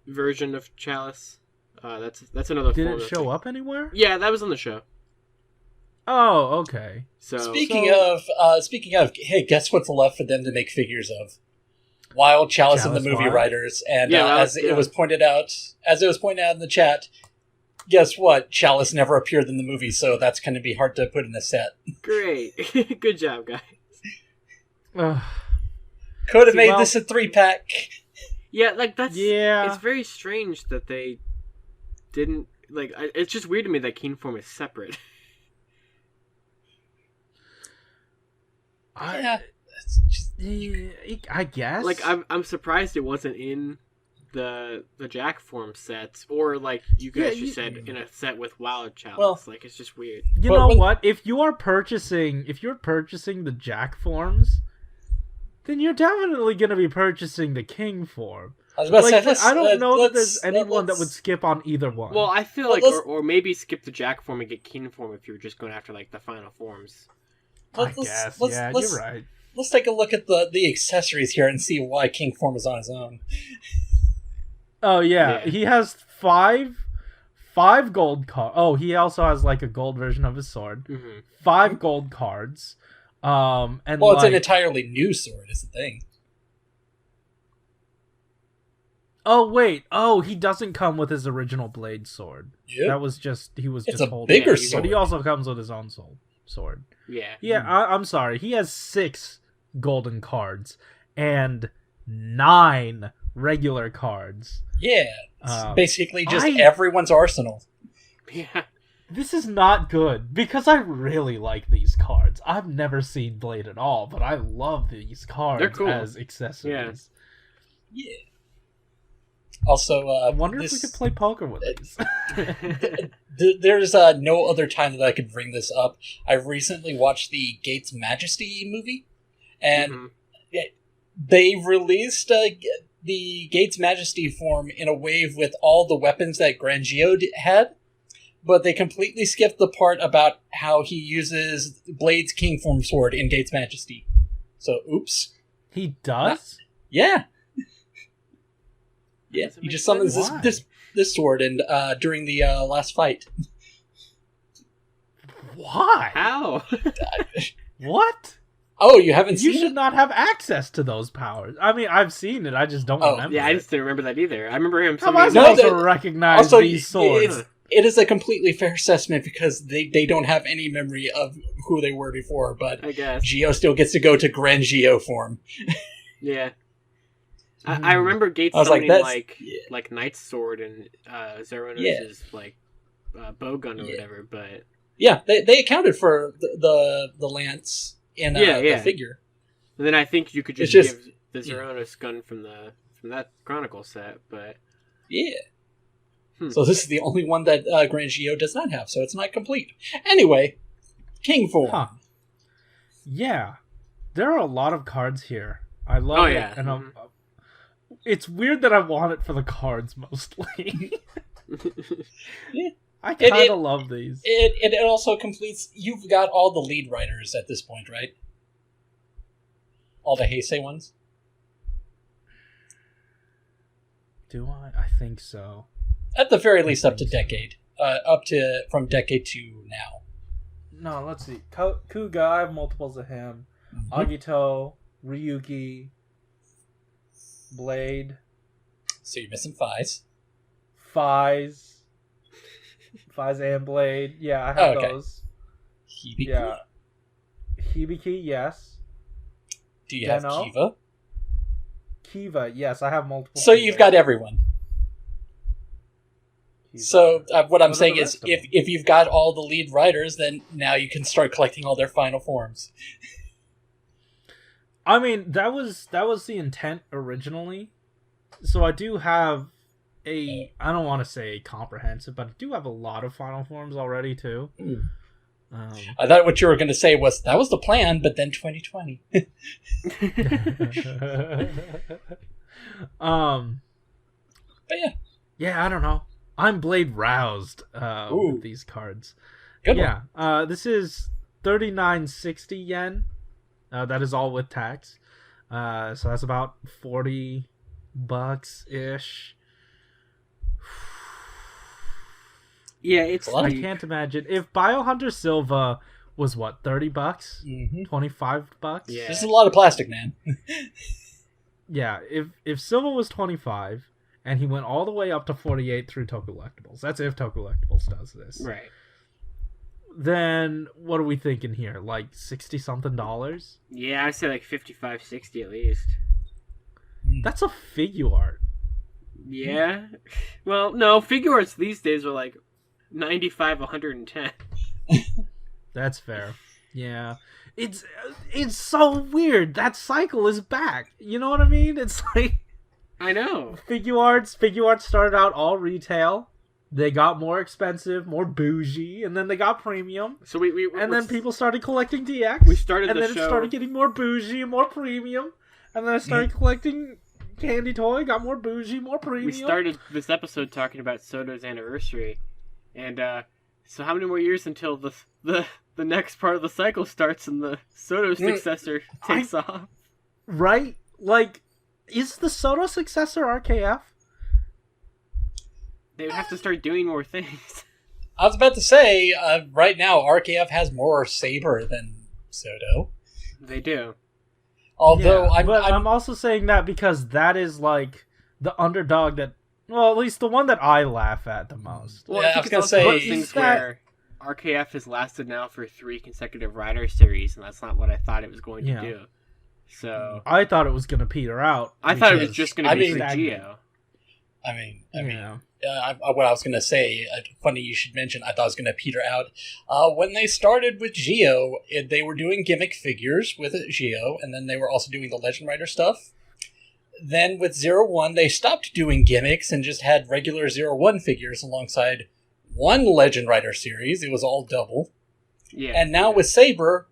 version of Chalice. That's another. Did form it that's show like... up anywhere? Yeah, that was on the show. Oh, okay. So Speaking of, hey, guess what's left for them to make figures of? Wild Chalice and the Chalice Movie Wild? Writers, and Yeah, as it was pointed out in the chat, guess what? Chalice never appeared in the movie, so that's going to be hard to put in a set. great, good job, guys. Ugh. Could have See, made well- this a 3-pack. Yeah, like that's Yeah. It's very strange that they didn't like. It's just weird to me that Keen form is separate. Yeah, it's just, I guess. Like I'm surprised it wasn't in the Jack form sets, or like you guys just said in a set with Wild Chalice. Well- like it's just weird. You But know when- what? If you're purchasing the Jack forms, then you're definitely going to be purchasing the King form. I was about to Like, say, I don't know that there's let's- anyone that let's- would skip on either one. Well, I feel Well, like, let's- or maybe skip the Jack form and get Keen form if you were just going after like the final forms. I guess. Yeah, you're right. Let's take a look at the accessories here and see why King Form is on his own. Oh yeah, Yeah. he has five gold cards. Oh, he also has like a gold version of his sword. Mm-hmm. 5 gold cards. And Well, it's like, an entirely new sword, is the thing. oh wait, oh he doesn't come with his original blade sword. Yep. That was just he was It's just a holding bigger it. sword. But he also comes with his own sword. Yeah. Yeah, I'm sorry. He has 6 golden cards and 9 regular cards. Yeah, it's basically just I- everyone's arsenal. Yeah. This is not good because I really like these cards. I've never seen Blade at all, but I love these cards They're cool. as accessories. Yeah. Also, I wonder if we this- could play poker with these. There's no other time that I could bring this up. I recently watched the Gates Majesty movie, and Mhm. they released the Gates Majesty form in a wave with all the weapons that Grangio had, but they completely skipped the part about how he uses Blade's King form sword in Gates Majesty. So, oops. He does? Yeah. Yeah, Doesn't he make just summons sense. Why? this sword and during the last fight. Why? How? What? Oh, you haven't You seen should it? not have access to those powers. I mean, I've seen it. I just don't Oh, remember. Yeah, I it. just didn't remember that either. I remember him. How am I summoning- No, supposed to that- recognize Also, these swords? it is a completely fair assessment because they don't have any memory of who they were before, but I guess. Geo still gets to go to Grand Geo form. Yeah. I remember Gates I was like, summoning that's- like Knight's sword and Zeronos' Yeah. like bow gun or Yeah. whatever, but Yeah, they accounted for the lance in Yeah, the yeah. figure. and then I think you could just, It's just- give the Zeronos gun from that Chronicle set, but Yeah. Hmm. So this is the only one that Grand Geo does not have, so it's not complete. Anyway, King form. Huh. Yeah. There are a lot of cards here. I love Oh, it. yeah. And Mhm. it's weird that I want it for the cards mostly. Yeah. I It- kind it- of love these. It also completes. You've got all the lead writers at this point, right? All the Heisei ones. Do I? I think so. At the very least, up to think so. decade. From decade to now. No, let's see. Kuga, I have multiples of him. Mhm. Agito, Ryuki, Blade, So you're missing Fies. Fies and Blade. Yeah, I have those. Hibiki? Yeah. Hibiki, yes. Do you have Deno? Kiva? Kiva, yes, I have multiple. So Kivas. you've got everyone. Kiva. So what I'm What are saying the is, rest of them? if you've got all the lead writers, then now you can start collecting all their final forms. I mean, that was the intent originally. So I do have I don't want to say comprehensive, but I do have a lot of final forms already too. I thought what you were going to say was that was the plan, but then 2020. But yeah. Yeah, I don't know. I'm Blade roused with these cards. Good one. Yeah, this is 3960 yen. That is all with tax. So that's about $40 ish. Yeah, it's I can't imagine if Biohunter Silva was what, $30, Mm-hmm. $25. Yeah. This is a lot of plastic, man. Yeah, if Silva was 25 and he went all the way up to 48 through Tokollectibles, that's if Tokollectibles does this. Right. Then what are we thinking here? Like $60-something? Yeah, I say like 55, 60 at least. That's a figure art. Yeah. Well, no, figure arts these days are like 95, 110. That's fair. Yeah. It's so weird. That cycle is back. You know what I mean? It's like I know. figure arts started out all retail. They got more expensive, more bougie, and then they got premium. So we And then people started collecting DX. We started and the then show- it started getting more bougie and more premium. And then I started collecting Candy Toy, got more bougie, more premium. We started this episode talking about SHODO's anniversary, and so how many more years until the next part of the cycle starts and the SHODO successor takes off? Right? Like, is the SHODO successor RKF? They would have to start doing more things. I was about to say, right now, RKF has more Saber than SHODO. They do. Although, Yeah, I'm I'm also saying that because that is like the underdog that, well, at least the one that I laugh at the most. Well, Yeah, I I think was it's gonna also say- one of those Is things that- where RKF has lasted now for 3 consecutive rider series, and that's not what I thought it was going Yeah. to do. So I thought it was gonna peter out. I thought it was because- just going to be I for mean- Geo. I mean, Yeah. what I was going to say, funny you should mention, I thought I was going to peter out. When they started with Geo, they were doing gimmick figures with Geo, and then they were also doing the Legend Rider stuff. Then with 01, they stopped doing gimmicks and just had regular 01 figures alongside one Legend Rider series. It was all double. Yeah. And now with Saber,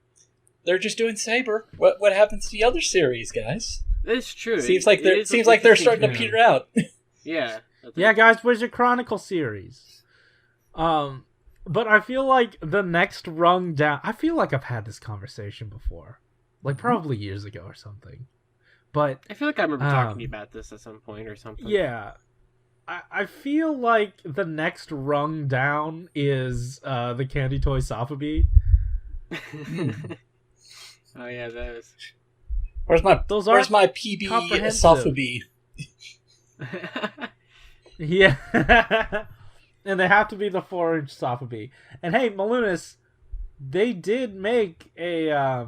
they're just doing Saber. What happens to the other series, guys? It's true. Seems like It they're is starting to yeah. peter out. Yeah. Yeah, guys, where's your Chronicle series? But I feel like the next rung down. I feel like I've had this conversation before, like probably years ago or something. But I feel like I remember talking to you about this at some point or something. yeah, I feel like the next rung down is the Candy Toy Sofubi. Oh yeah, those. Where's my PB comprehensive. Sofubi? Yeah. And they have to be the 4-inch Sofubi. And hey, Malunis, they did make a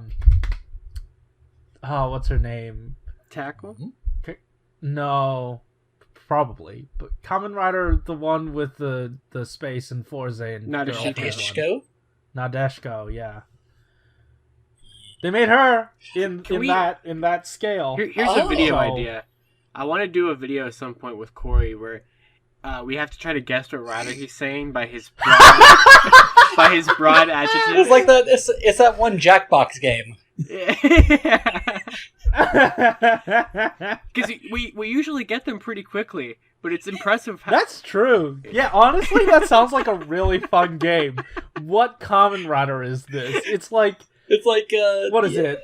what's her name? Tackle? No, probably. But Kamen Rider, the one with the space and Forza and Not a girl shit one. Nadeshiko? Nadeshiko, yeah. They made her in that scale. Here's a video So- idea. I want to do a video at some point with Corey where we have to try to guess what rider he's saying by his broad, by his broad adjective. It's like that. It's that one Jackbox game. Because we usually get them pretty quickly, but it's impressive how... That's true. Yeah, honestly, that sounds like a really fun game. What Kamen Rider is this? It's like what is it?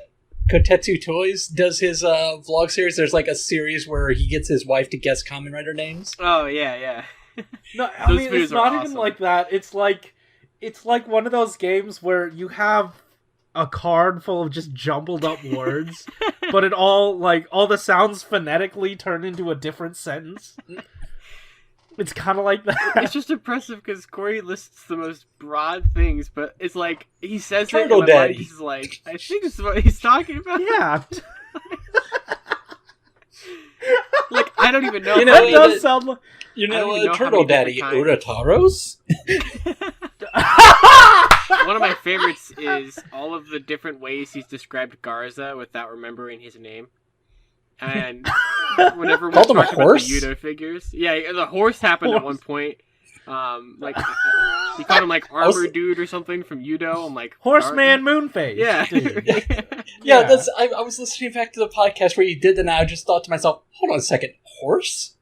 Kotetsu Toys does his vlog series. There's like a series where he gets his wife to guess Kamen Rider names. Oh, yeah. No, I Those mean videos it's are not awesome. even like that. It's like one of those games where you have a card full of just jumbled up words, but it all the sounds phonetically turn into a different sentence. It's kind of like that. It's just impressive because Corey lists the most broad things, but it's like he says Turtle it, and Daddy. he's like, I think this is what he's talking about. Yeah. Like I don't even know. You know, That how does many- sound like... You I don't know, even know how Turtle many Daddy different Urataros? One of my favorites is all of the different ways he's described Garza without remembering his name. And whenever we talk Called him a about horse? the Yudo figures, yeah, the horse happened at one point. Like he called him like Arbor Dude or something from Yudo. I'm like Horseman Moonface. Yeah. Dude. Yeah, that's. I was listening back to the podcast where you did that, and I just thought to myself, hold on a second, horse?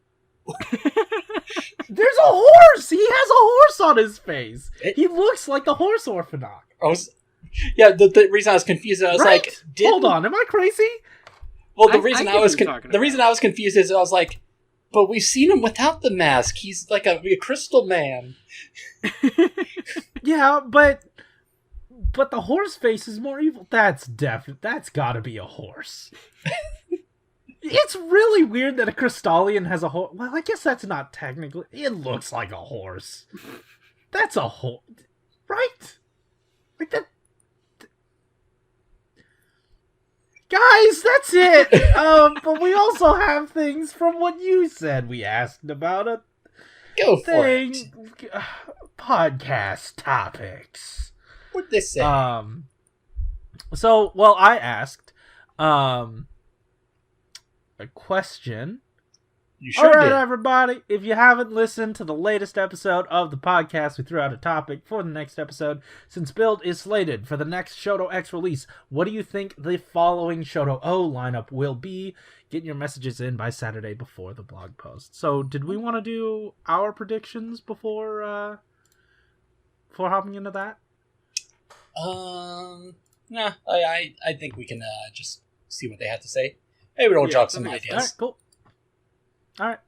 There's a horse! He has a horse on his face! He looks like the horse Orphanok. Yeah, the reason I was confused, I was Right? like, Hold on, am I crazy? Well, the I reason get I what was you're talking the reason I was confused is I was like, but we've seen him without the mask. He's like a crystal man. Yeah, but the horse face is more evil. That's gotta be a horse. It's really weird that a Crystallian has a horse. Well, I guess that's not technically... It looks like a horse. That's a horse. Right? Like that... Guys, that's it! But we also have things from what you said we asked about a Go for thing. it. Podcast topics. What'd they say? So, well, I asked, a question. You sure Alright, did. everybody, if you haven't listened to the latest episode of the podcast, we threw out a topic for the next episode. Since build is slated for the next shodo-x release, what do you think the following shodo-o lineup will be? Get your messages in by Saturday before the blog post. So, did we want to do our predictions before hopping into that? Nah, I think we can just see what they have to say. Maybe it'll jog some Alright, ideas. cool. Alright.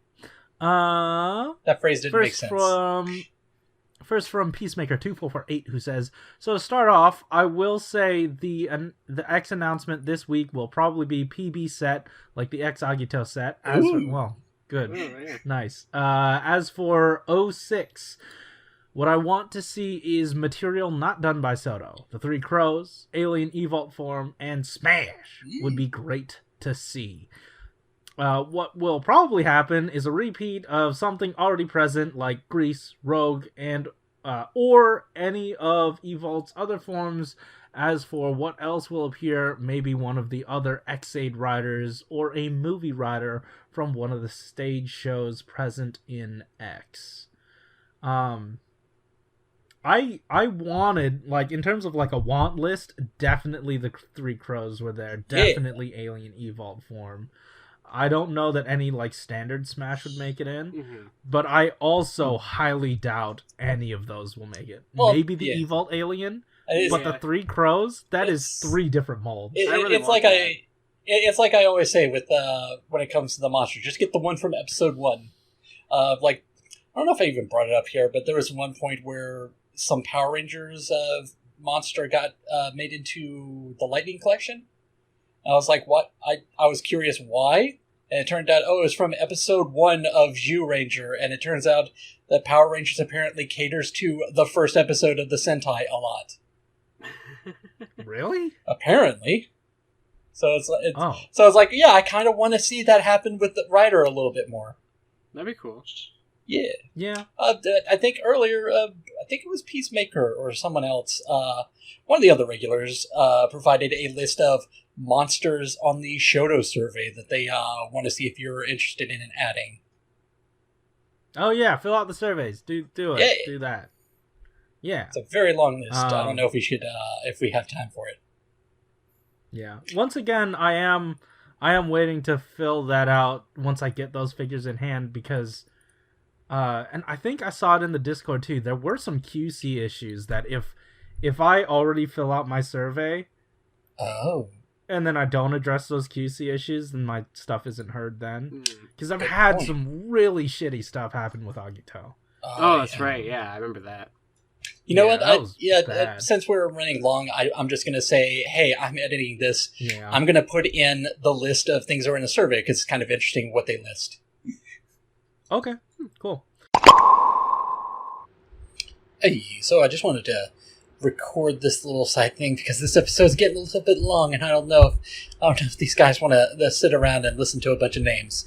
That phrase didn't make sense. First from Peacemaker2448, who says, so to start off, I will say the X announcement this week will probably be PB set, like the X Agito set. Well, good. Oh, yeah. Nice. As for 06, what I want to see is material not done by SHODO. The Three Crows, Alien Evolt form, and Smash would be great to see. What will probably happen is a repeat of something already present, like Grease, Rogue, and or any of Evolt's other forms. As for what else will appear, maybe one of the other X-Aid riders or a movie rider from one of the stage shows present in X. I wanted, like, in terms of like a want list, definitely the Three Crows were there. Definitely Alien Evolve form. I don't know that any like standard Smash would make it in, but I also highly doubt any of those will make it. Well, Maybe the Evolve Alien, but the Yeah. Three Crows, that is 3 different molds. It's like I always say with when it comes to the monster, just get the one from episode 1. Like, I don't know if I even brought it up here, but there was one point where some Power Rangers monster got made into the Lightning Collection. I was like, what? I was curious why, and it turned out, it was from episode 1 of Zyuranger, and it turns out that Power Rangers apparently caters to the first episode of the Sentai a lot. Really? Apparently. So it's like, yeah, I kind of want to see that happen with the writer a little bit more. That'd be cool. Yeah. I think earlier, I think it was Peacemaker or someone else, one of the other regulars, provided a list of monsters on the Shodo survey that they want to see if you're interested in adding. Oh yeah, fill out the surveys. Do it. Yeah. Do that. Yeah. It's a very long list. I don't know if we should, if we have time for it. Yeah. Once again, I am waiting to fill that out once I get those figures in hand, because and I think I saw it in the Discord too. There were some QC issues that if I already fill out my survey, and then I don't address those QC issues, then my stuff isn't heard then. Because I've had some really shitty stuff happen with Agito. Oh, that's right. Yeah, I remember that. You know that what? was Since we're running long, I'm just going to say, hey, I'm editing this. Yeah. I'm going to put in the list of things that are in the survey because it's kind of interesting what they list. Okay, cool. Hey, so I just wanted to record this little side thing because this episode's getting a little bit long, and I don't know if these guys want to sit around and listen to a bunch of names.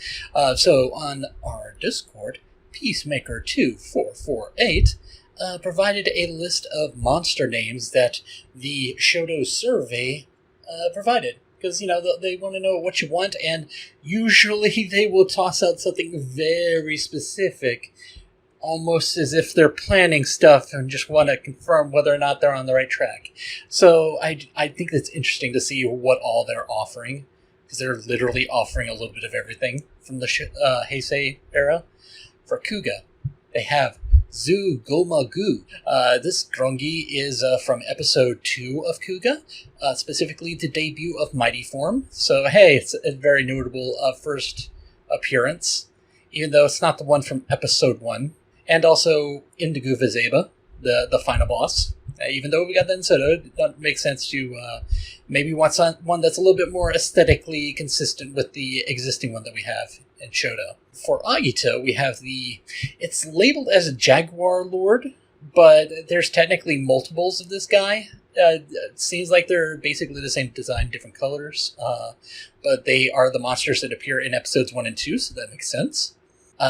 So on our Discord, Peacemaker2448 provided a list of monster names that the Shodo survey provided. Because, they want to know what you want, and usually they will toss out something very specific, almost as if they're planning stuff and just want to confirm whether or not they're on the right track. So I think that's interesting to see what all they're offering, because they're literally offering a little bit of everything from the Heisei era. For Kuga, they have Zu Gulma Gu. This Grongi is from episode 2 of Kuga, specifically the debut of Mighty Form. So hey, it's a very notable first appearance, even though it's not the one from episode 1. And also Indigo Vizeba, the final boss. Even though we got that in SHODO, it makes sense to maybe want one that's a little bit more aesthetically consistent with the existing one that we have in SHODO. For Agito, we have it's labeled as a Jaguar Lord, but there's technically multiples of this guy. It seems like they're basically the same design, different colors, but they are the monsters that appear in episodes 1 and 2, so that makes sense.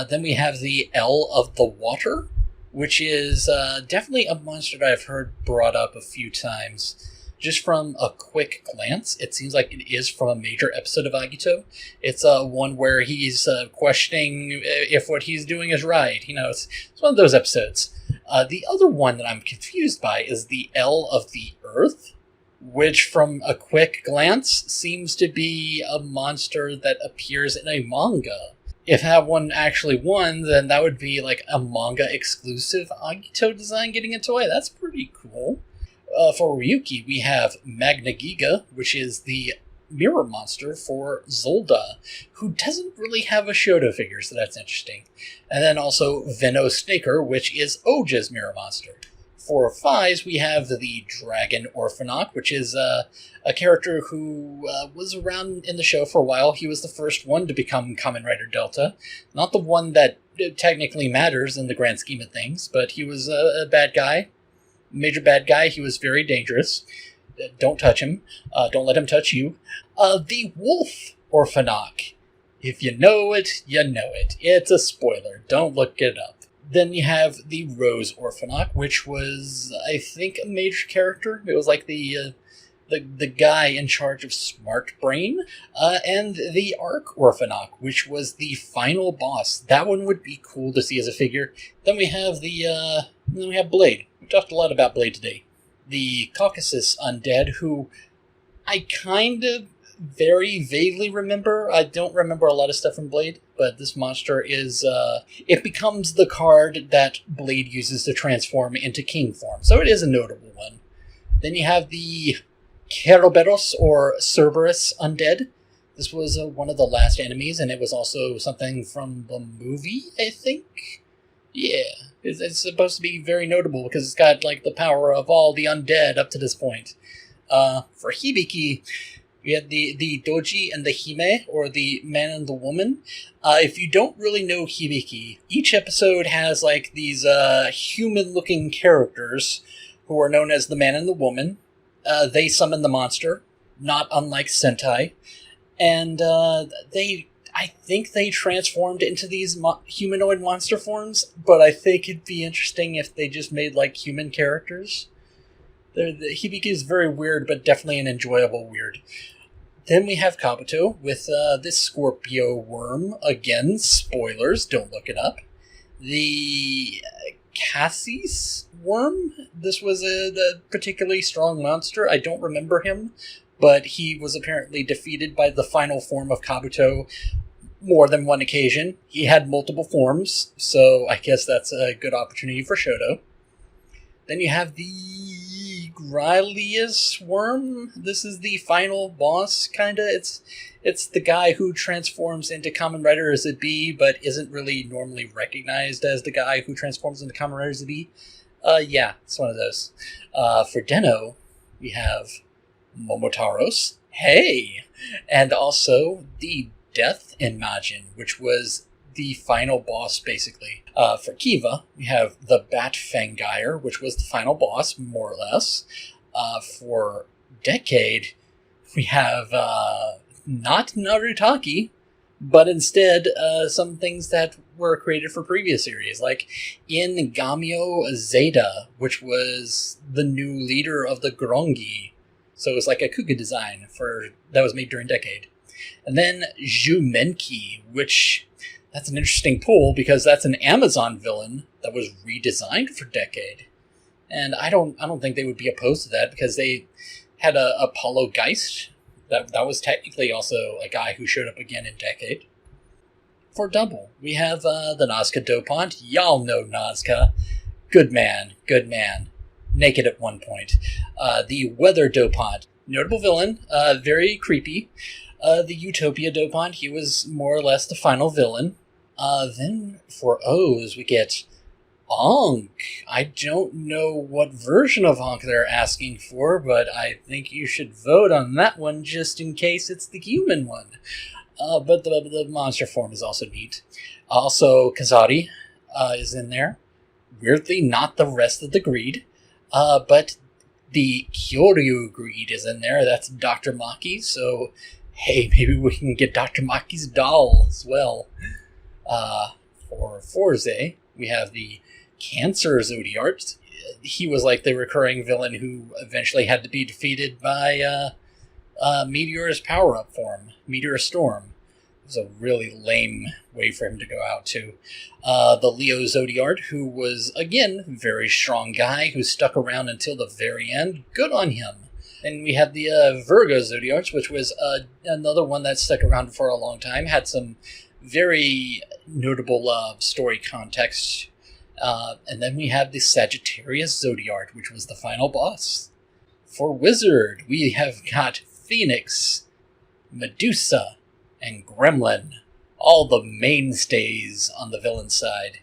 Then we have the L of the Water, which is definitely a monster that I've heard brought up a few times. Just from a quick glance, it seems like it is from a major episode of Agito. It's one where he's questioning if what he's doing is right. It's one of those episodes. The other one that I'm confused by is the L of the Earth, which from a quick glance seems to be a monster that appears in a manga. If that one actually won, then that would be like a manga-exclusive Agito design getting a toy. That's pretty cool. For Ryuki, we have Magna Giga, which is the mirror monster for Zolda, who doesn't really have a Shodo figure, so that's interesting. And then also Venno Snaker, which is Oja's mirror monster. For Fies, we have the Dragon Orphanok, which is a character who was around in the show for a while. He was the first one to become Kamen Rider Delta. Not the one that technically matters in the grand scheme of things, but he was a bad guy. Major bad guy. He was very dangerous. Don't touch him. Don't let him touch you. The Wolf Orphanok. If you know it, you know it. It's a spoiler. Don't look it up. Then you have the Rose Orphanok, which was, I think, a major character. It was like the guy in charge of Smart Brain. And the Arc Orphanok, which was the final boss. That one would be cool to see as a figure. Then we have Blade. We talked a lot about Blade today. The Caucasus Undead, who I kind of very vaguely remember. I don't remember a lot of stuff from Blade, but this monster is, it becomes the card that Blade uses to transform into King form, so it is a notable one. Then you have the Keroberos, or Cerberus Undead. This was one of the last enemies, and it was also something from the movie, I think? Yeah, it's supposed to be very notable because it's got, like, the power of all the undead up to this point. For Hibiki, we had the Doji and the Hime, or the man and the woman. If you don't really know Hibiki, each episode has, like, these human-looking characters who are known as the man and the woman. They summon the monster, not unlike Sentai. And I think they transformed into these humanoid monster forms, but I think it'd be interesting if they just made, like, human characters. The Hibiki is very weird, but definitely an enjoyable weird. Then we have Kabuto with this Scorpio worm. Again, spoilers, don't look it up. The Cassis worm. This was a particularly strong monster. I don't remember him, but he was apparently defeated by the final form of Kabuto more than one occasion. He had multiple forms, so I guess that's a good opportunity for Shodo. Then you have the Grilius worm. This is the final boss, kinda. It's the guy who transforms into Kamen Rider as a bee, but isn't really normally recognized as the guy who transforms into Kamen Rider as a bee. Yeah, it's one of those. For Den-O, we have Momotaros. Hey! And also the Death Imagine, which was the final boss, basically. For Kiva, we have the Bat Fangire, which was the final boss, more or less. For Decade, we have not Narutaki, but instead some things that were created for previous series, like in Gamio Zeta, which was the new leader of the Grongi. So it was like a Kuga design that was made during Decade. And then Jumenki, which that's an interesting pull because that's an Amazon villain that was redesigned for Decade. And I don't think they would be opposed to that because they had a Apollo Geist. That was technically also a guy who showed up again in Decade. For Double, we have the Nazca Dopant. Y'all know Nazca. Good man. Naked at one point. The Weather Dopant. Notable villain. Very creepy. The Utopia Dopant. He was more or less the final villain. Then for O's, we get Ankh. I don't know what version of Ankh they're asking for, but I think you should vote on that one just in case it's the human one. But the monster form is also neat. Also, Kazari is in there. Weirdly, not the rest of the greed. But the Kyoryu greed is in there. That's Dr. Maki. So, hey, maybe we can get Dr. Maki's doll as well. For Forze, we have the Cancer Zodiart. He was like the recurring villain who eventually had to be defeated by Meteor's power-up form, Meteor Storm. It was a really lame way for him to go out, too. The Leo Zodiart, who was, again, very strong guy, who stuck around until the very end. Good on him. And we had the Virgo Zodiarts, which was another one that stuck around for a long time, had some very notable story context. And then we have the Sagittarius Zodiart, which was the final boss. For Wizard, we have got Phoenix, Medusa, and Gremlin, all the mainstays on the villain side.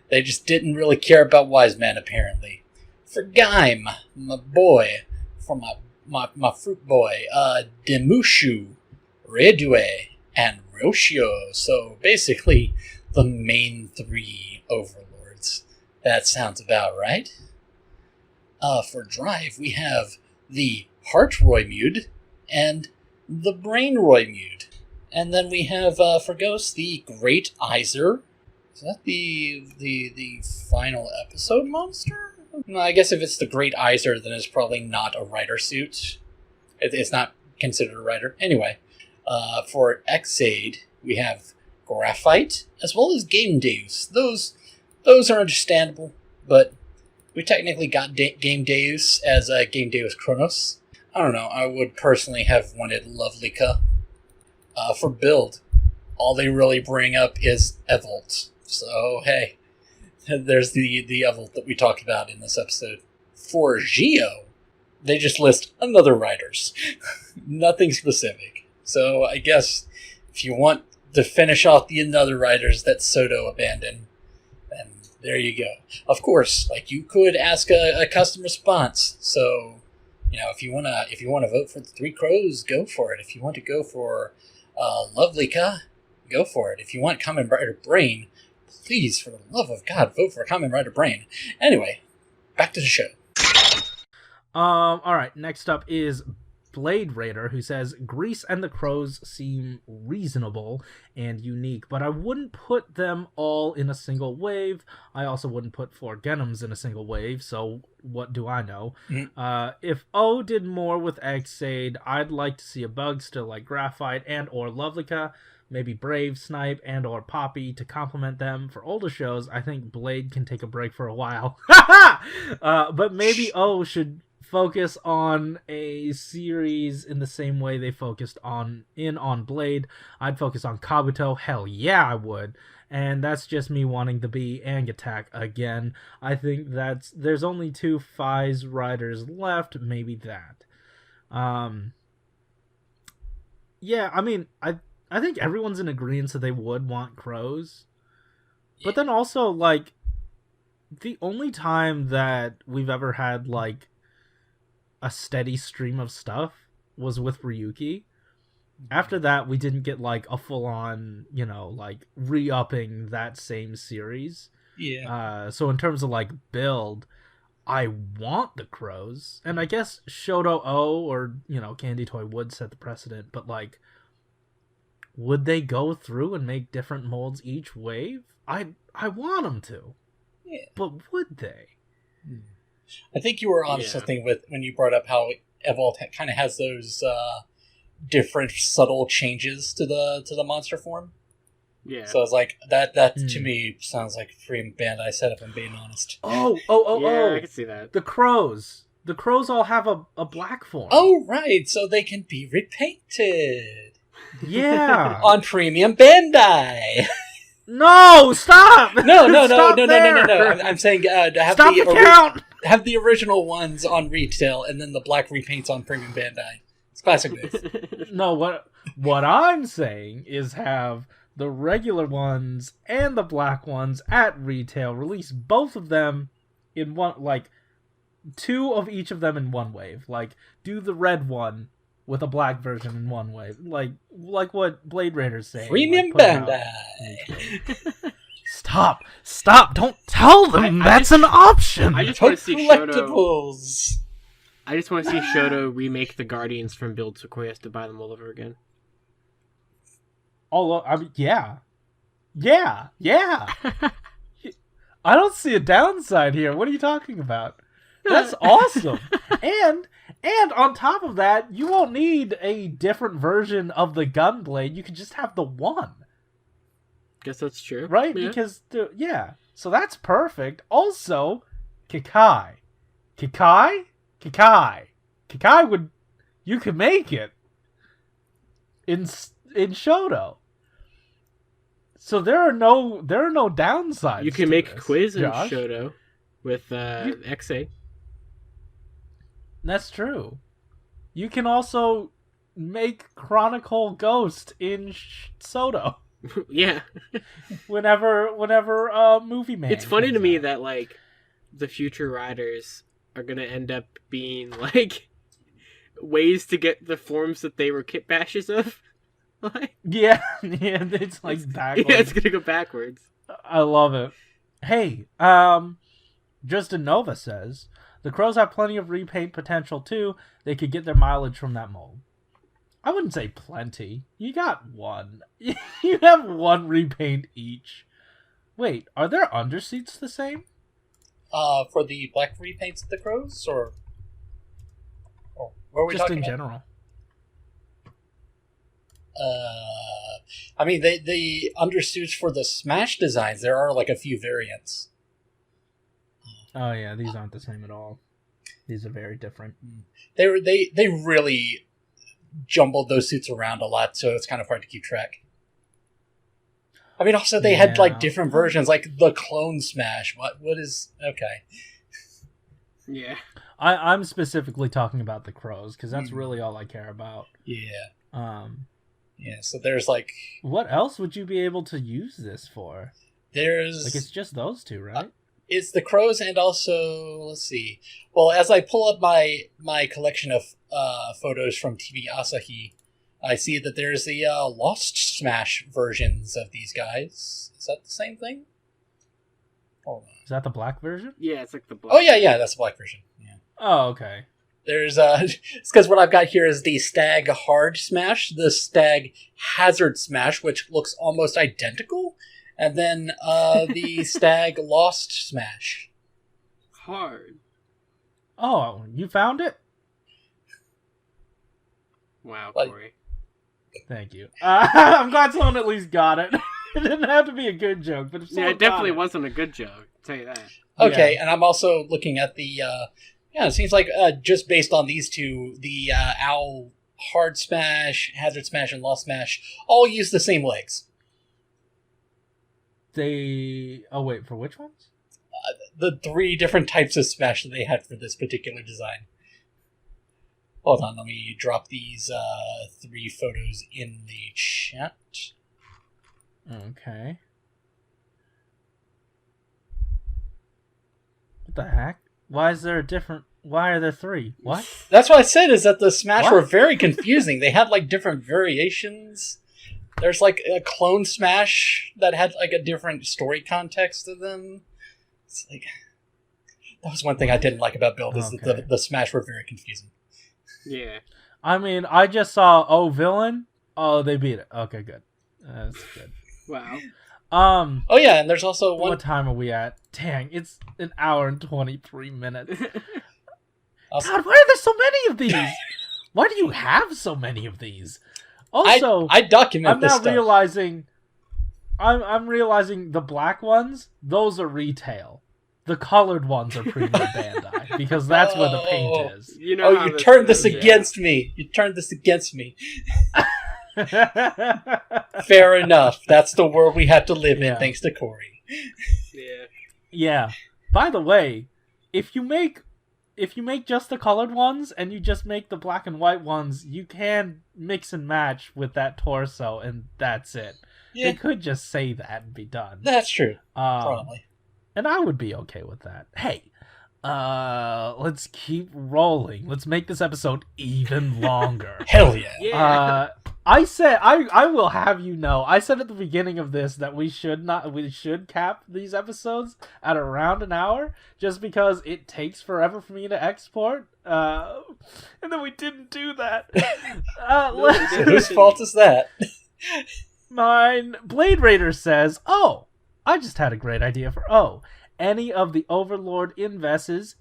They just didn't really care about Wise Man, apparently. For Gaim, my boy, for my fruit boy, Demushu, Redue, and Roshio. So basically, the main three overlords. That sounds about right. For Drive, we have the Heart Roymude and the Brain Roymude. And then we have, for Ghost, the Great Iser. Is that the final episode monster? No, I guess if it's the Great Iser, then it's probably not a rider suit. It's not considered a rider. Anyway, for Xaid, we have Graphite, as well as Game Deus. Those are understandable, but we technically got Game Deus as Game Deus Chronos. I don't know, I would personally have wanted Lovelyka. For Build, all they really bring up is Evolt. So, hey, there's the Evolt that we talked about in this episode. For Geo, they just list another riders. Nothing specific. So, I guess if you want to finish off the another riders that SHODO abandoned, then there you go. Of course, like, you could ask a custom response. So, you know, if you wanna vote for the Three Crows, go for it. If you want to go for Lovelyka, go for it. If you want Kamen Rider Brain, please, for the love of God, vote for Kamen Rider Brain. Anyway, back to the show. Alright, next up is Blade Raider, who says, Grease and the Crows seem reasonable and unique, but I wouldn't put them all in a single wave. I also wouldn't put 4 Genims in a single wave, so what do I know? Mm-hmm. If O did more with Xaid, I'd like to see a bug still like Graphite and or Lovelyka, maybe Brave, Snipe, and or Poppy to complement them. For older shows, I think Blade can take a break for a while. But maybe O should focus on a series in the same way they focused on Blade. I'd focus on Kabuto. Hell yeah, I would. And that's just me wanting to be Ang Attack again. I think there's only 2 Phys riders left, maybe that. Yeah, I mean, I think everyone's in agreement that they would want Crows. But then also, like, the only time that we've ever had, like, a steady stream of stuff was with Ryuki. After that, we didn't get like a full-on, like re-upping that same series. Yeah. So in terms of like build, I want the crows, and I guess Shodo-O or Candy Toy would set the precedent, but like, would they go through and make different molds each wave? I want them to, Yeah. but would they? I think you were on something with when you brought up how Evolved kind of has those different subtle changes to the monster form. Yeah. So it's like that to me sounds like a P-Bandai setup, if I'm being honest. Yeah, I can see that. The crows. The crows all have a black form. Oh, right. So they can be repainted. Yeah. On Premium Bandai. No, stop! No. There! I'm saying have Stop the count! Have the original ones on retail, and then the black repaints on Premium Bandai. It's classic days. No, what I'm saying is have the regular ones and the black ones at retail. Release both of them in one, like, 2 of each of them in one wave. Like, do the red one with a black version in one wave. Like what Blade Raider's saying. Premium like, Bandai. Stop! Don't tell them that's an option! I just want to see collectibles. I just want to see Shodo remake the Guardians from Build Sequoia to buy them all over again. I mean, yeah. I don't see a downside here. What are you talking about? That's awesome. And on top of that, you won't need a different version of the Gunblade. You can just have the one. Guess that's true. Right? Yeah. Because, so that's perfect. Also, Kikai would... You could make it in Shodo. So there are no downsides. You can to make this, Quiz in Josh. Shodo with XA. That's true. You can also make Chronicle Ghost in Sodo. Yeah. whenever Movie Man. It's funny to comes me out. that like the future riders are gonna end up being like ways to get the forms that they were kit bashes of. Like, yeah, it's like backwards. yeah, it's gonna go backwards. I love it. Hey, Justin Nova says the crows have plenty of repaint potential too. They could get their mileage from that mold. I wouldn't say plenty. You got one. You have one repaint each. Wait, are their underseats the same? For the black repaints of the crows, or where are we Just talking in about? general. I mean, the undersuits for the Smash designs, there are like a few variants. Oh yeah, these aren't the same at all. These are very different. They really jumbled those suits around a lot, so it's kind of hard to keep track. I mean, also they had like different versions, like the clone Smash. What is okay? Yeah. I'm specifically talking about the crows because that's really all I care about. Yeah. Yeah. So there's like, what else would you be able to use this for? there's Like it's just those two, right? it's the crows, and also let's see. Well, as I pull up my collection of photos from TV Asahi, I see that there's the Lost Smash versions of these guys. Is that the same thing? Hold on. Is that the black version? Yeah, it's like the black. Oh yeah, that's the black version. Yeah. Oh, okay. There's it's because what I've got here is the Stag Hard Smash, the Stag Hazard Smash, which looks almost identical, and then the Stag Lost Smash. Hard. Oh, you found it? Wow, Like- Corey. Thank you. I'm glad someone at least got it. It didn't have to be a good joke, but if Yeah, someone it definitely got wasn't a good joke. I'll tell you that. Okay, Yeah. and I'm also looking at the it seems like just based on these two, the Owl Hard Smash, Hazard Smash, and Lost Smash all use the same legs. Oh wait, for which ones? The 3 different types of Smash that they had for this particular design. Hold on, let me drop these 3 photos in the chat. Okay. What the heck? Why is there a different... Why are there 3? What? That's what I said, is that the Smash What? were very confusing. They had, like, different variations. There's, like, a clone Smash that had, like, a different story context to them. It's like... That was one thing I didn't like about Build, is that the Smash were very confusing. Yeah. I mean, I just saw villain. Oh, they beat it. Okay, good. That's good. Wow. Oh yeah, and there's also one... What time are we at? Dang, it's 1 hour and 23 minutes. God, why are there so many of these? Why do you have so many of these? Also, I document I'm this now stuff. realizing... I'm realizing the black ones, those are retail. The colored ones are Premium Bandai, because that's where the paint is. You know how you this turned this goes, against me. You turned this against me. Fair enough. That's the world we had to live in, thanks to Corey. Yeah. Yeah. By the way, if you make just the colored ones and you just make the black and white ones, you can mix and match with that torso, and that's it. Yeah. They could just say that and be done. That's true. Probably. And I would be okay with that. Hey, let's keep rolling. Let's make this episode even longer. Hell yeah. Yeah. I said I will have you know. I said at the beginning of this that we should cap these episodes at around an hour, just because it takes forever for me to export. And then we didn't do that. Whose fault is that? Mine. Blade Raider says, "Oh, I just had a great idea for any of the Overlord Invesi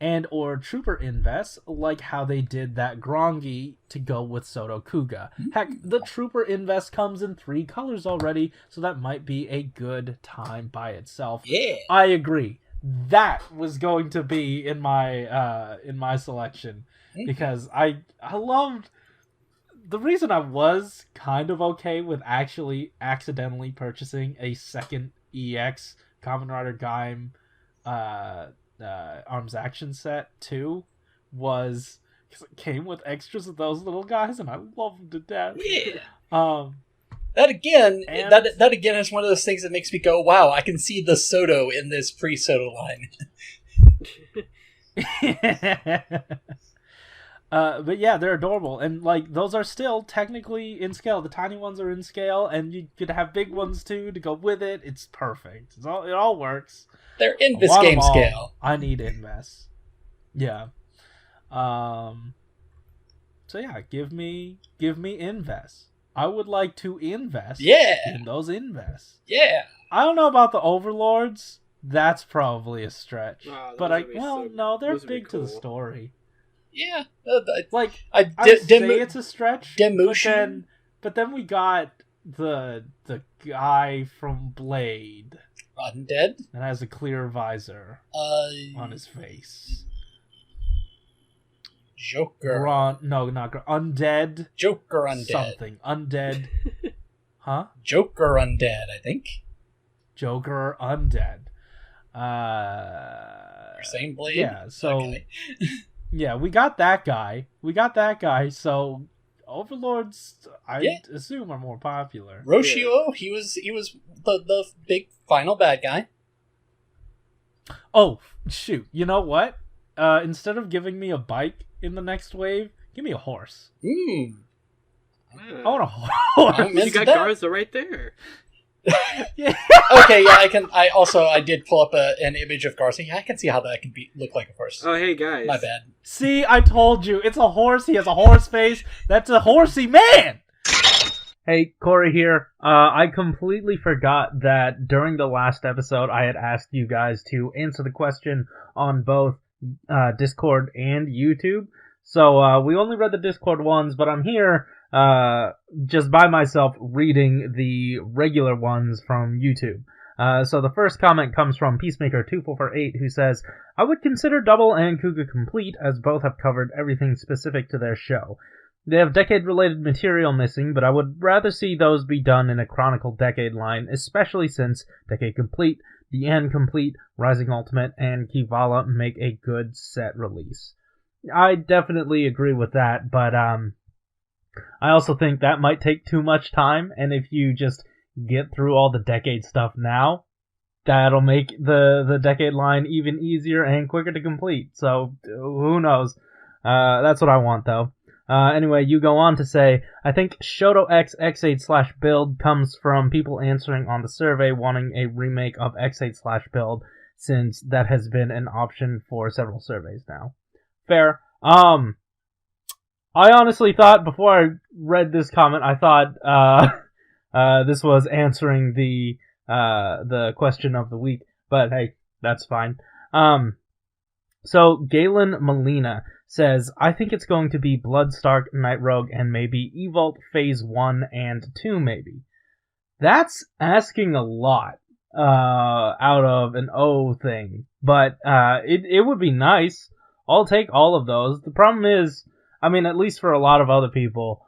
and or Trooper Inves, like how they did that Grongi to go with Soto Kuga. Heck, the Trooper Inves comes in 3 colors already, so that might be a good time by itself." Yeah. I agree. That was going to be in my selection, because I loved... The reason I was kind of okay with actually accidentally purchasing a second EX Kamen Rider Gaim Arms Action set too was because it came with extras of those little guys, and I love them to death. Yeah. That That again is one of those things that makes me go, wow, I can see the Sodo in this pre-Sodo line. But yeah, they're adorable, and like those are still technically in scale. The tiny ones are in scale, and you could have big ones too to go with it. It's perfect. It all works. They're Invis game scale. I need Inves. Yeah. So yeah, give me Inves. I would like to invest. In those Inves. Yeah. I don't know about the Overlords. That's probably a stretch. But they're big to the story. Yeah, I'd say it's a stretch. Demotion. But then we got the guy from Blade. Undead? That has a clear visor on his face. Joker. Undead. Joker Undead. Something. Undead. Huh? Joker Undead, I think. Joker Undead. Same Blade? Yeah, so... Okay. Yeah, we got that guy. So Overlords, I assume, are more popular. Roshio, he was the big final bad guy. Oh, shoot. You know what? Instead of giving me a bike in the next wave, give me a horse. I want a horse. You got Garza right there. Yeah. Okay, yeah, I did pull up an image of Garza. Yeah, I can see how that can look like a horse. Oh, hey, guys. My bad. See, I told you. It's a horse. He has a horse face. That's a horsey man! Hey, Corey here. I completely forgot that during the last episode, I had asked you guys to answer the question on both Discord and YouTube. So we only read the Discord ones, but I'm here just by myself reading the regular ones from YouTube. So the first comment comes from Peacemaker2448, who says, "I would consider Double and Kuga complete, as both have covered everything specific to their show. They have decade-related material missing, but I would rather see those be done in a Chronicle Decade line, especially since Decade Complete, The End Complete, Rising Ultimate, and Kivala make a good set release." I definitely agree with that, but I also think that might take too much time, and if you just get through all the Decade stuff now, that'll make the decade line even easier and quicker to complete. So who knows? That's what I want, though. Anyway, you go on to say, I think shodo-x X8/build comes from people answering on the survey wanting a remake of X8/build, since that has been an option for several surveys now. Fair. I honestly thought, before I read this comment, I thought this was answering the question of the week, but hey, that's fine. So Galen Molina says, I think it's going to be Bloodstark, Night Rogue, and maybe Evolt Phase 1 and 2, maybe. That's asking a lot out of an O thing, but it would be nice. I'll take all of those. The problem is, I mean, at least for a lot of other people,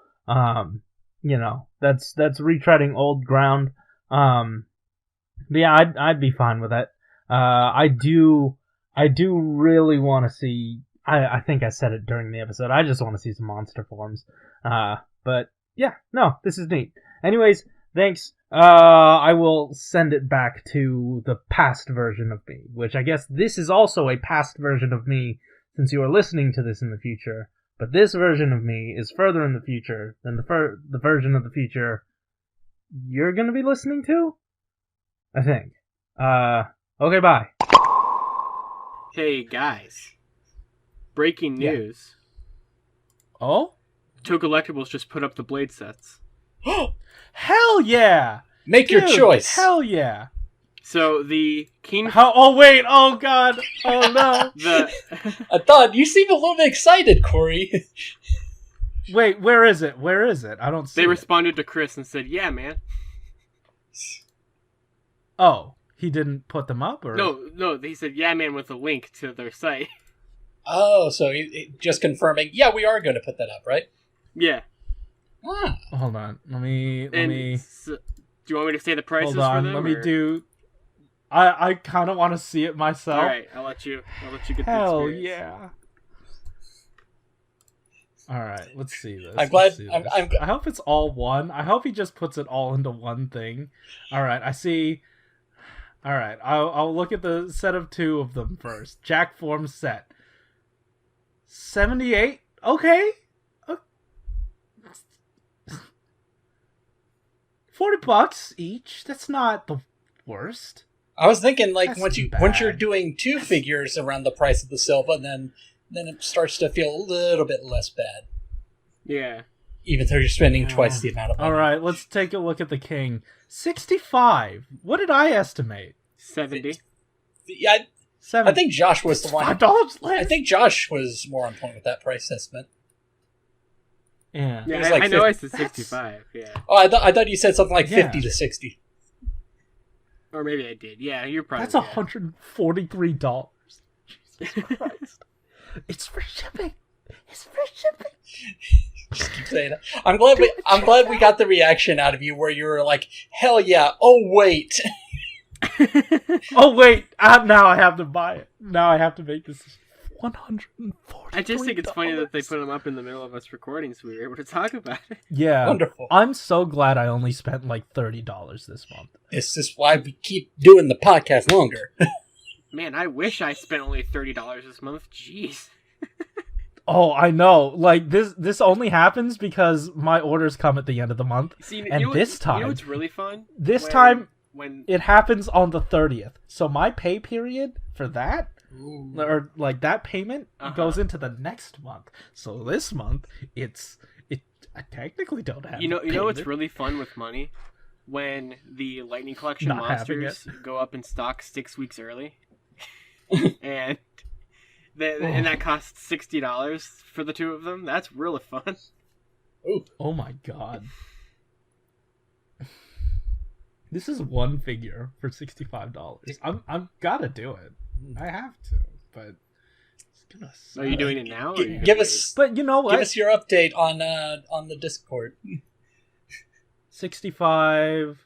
you know, that's retreading old ground. But yeah, I'd be fine with that. I do really want to see. I think I said it during the episode. I just want to see some monster forms. But yeah, no, this is neat. Anyways, thanks. I will send it back to the past version of me, which I guess this is also a past version of me, since you are listening to this in the future. But this version of me is further in the future than the version of the future you're gonna be listening to, I think. Okay, bye. Hey guys, breaking news. Oh? Toe Collectibles just put up the blade sets. Hell yeah! Make your Dude, choice. Hell yeah! So the King... Oh wait, oh god, oh no. I thought you seemed a little bit excited, Corey. Wait, where is it? Where is it? I don't see They it. responded to Chris and said, yeah, man. Oh, he didn't put them up? Or No, he said, yeah, man, with a link to their site. Oh, so just confirming. Yeah, we are going to put that up, right? Yeah. Ah. Hold on. Let me... So, do you want me to say the prices Hold on, for them? let me do... I kind of want to see it myself. Alright, I'll let you get Hell the experience. yeah. Alright, let's see this. I'm glad. Let's see this. I hope it's all one. I hope he just puts it all into one thing. Alright, I see... Alright, I'll look at the set of 2 of them first. Jack Form set. 78? Okay. $40 each. That's not the worst. I was thinking, like, That's once you're doing 2 figures around the price of the silver, then it starts to feel a little bit less bad. Yeah. Even though you're spending twice the amount of money. Alright, let's take a look at the king. 65. What did I estimate? 70. Yeah, 70. I think Josh was the one. $5 less. I think Josh was more on point with that price estimate. Yeah. Yeah, was like I know 50. I said 65, yeah. Oh, I thought you said something like Yeah. 50 to 60. Or maybe I did. Yeah, you're probably That's $143. Jesus Christ. It's for shipping. It's for shipping. Just keep saying it. I'm glad we got the reaction out of you where you were like, hell yeah, oh wait. Oh wait, now I have to buy it. Now I have to make this $143. I just think it's funny that they put them up in the middle of us recording so we were able to talk about it. Yeah. Wonderful. I'm so glad I only spent like $30 this month. This is why we keep doing the podcast longer. Man, I wish I spent only $30 this month. Jeez. Oh, I know. Like this only happens because my orders come at the end of the month. See, and this time, you know what's really fun? When it happens on the 30th. So my pay period for that, or like that payment, goes into the next month. So this month, I technically don't have. You know what's really fun with money? When the Lightning Collection Not having monsters go up in stock 6 weeks early, and that costs $60 for the 2 of them. That's really fun. Ooh. Oh my god. This is one figure for $65. I'm gotta do it. I have to, but it's gonna suck. Are you doing it now? Or are you Give gonna us But you know what? give us your update on the Discord. 65,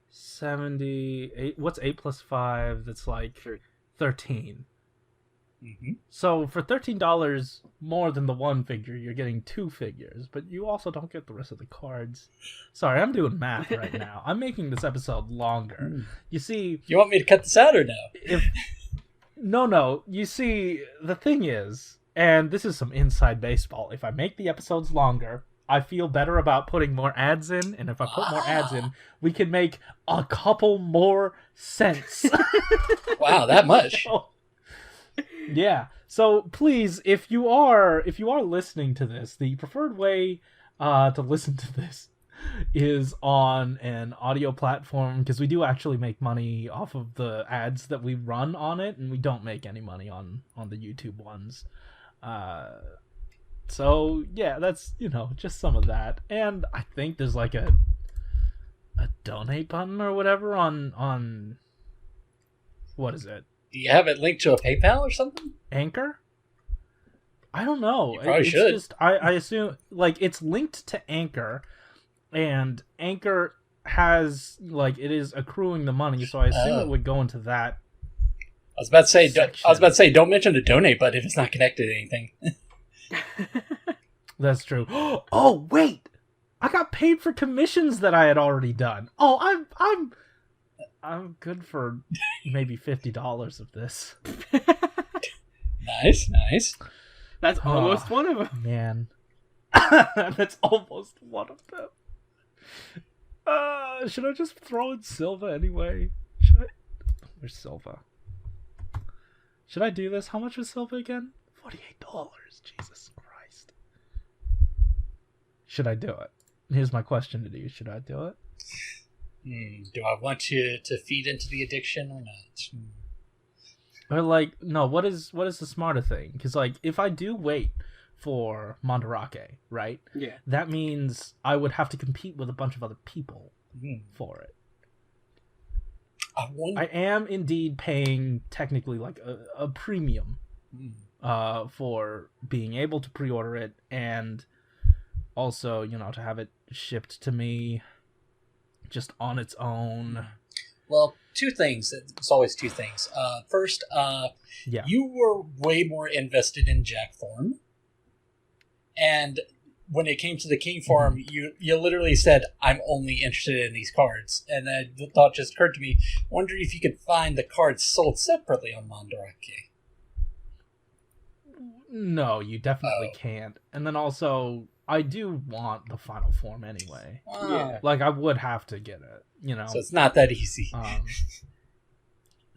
70, 8. What's 8 plus 5? That's like wait? 13. Mm-hmm. So for $13 more than the one figure, you're getting 2 figures, but you also don't get the rest of the cards. Sorry, I'm doing math right now. I'm making this episode longer. You see, You want me to cut this out or no? No. You see, the thing is, and this is some inside baseball, if I make the episodes longer, I feel better about putting more ads in, and if I put more ads in, we can make a couple more cents. Wow, that much. Yeah. So please, if you are listening to this, the preferred way to listen to this is on an audio platform, because we do actually make money off of the ads that we run on it, and we don't make any money on the YouTube ones. So yeah, that's, just some of that. And I think there's like a donate button or whatever on what is it? Do you have it linked to a PayPal or something? Anchor? I don't know. You probably it's should. Just, I assume, like, it's linked to Anchor, and Anchor has, like, it is accruing the money, so I assume it would go into that. I was about to say, section. don't mention the donate button if it's not connected to anything. That's true. Oh, wait! I got paid for commissions that I had already done. Oh, I'm good for maybe $50 of this. Nice. That's almost one of them. Man. That's almost one of them. Should I just throw in Silva anyway? Where's Silva? Should I do this? How much was Silva again? $48. Jesus Christ. Should I do it? Here's my question to you. Should I do it? Do I want you to feed into the addiction or not? Or like, no, what is the smarter thing? Because like, if I do wait for Mandarake, right? Yeah. That means I would have to compete with a bunch of other people for it. I am indeed paying technically like a premium for being able to pre-order it, and also, to have it shipped to me just on its own. Well, two things. It's always two things. First, you were way more invested in Jack Thorne. And when it came to the King form, you literally said, I'm only interested in these cards. And then the thought just occurred to me, wondering if you could find the cards sold separately on Mandarake. No, you definitely can't. And then also, I do want the final form anyway. Wow. Yeah. Like, I would have to get it, So it's not that easy.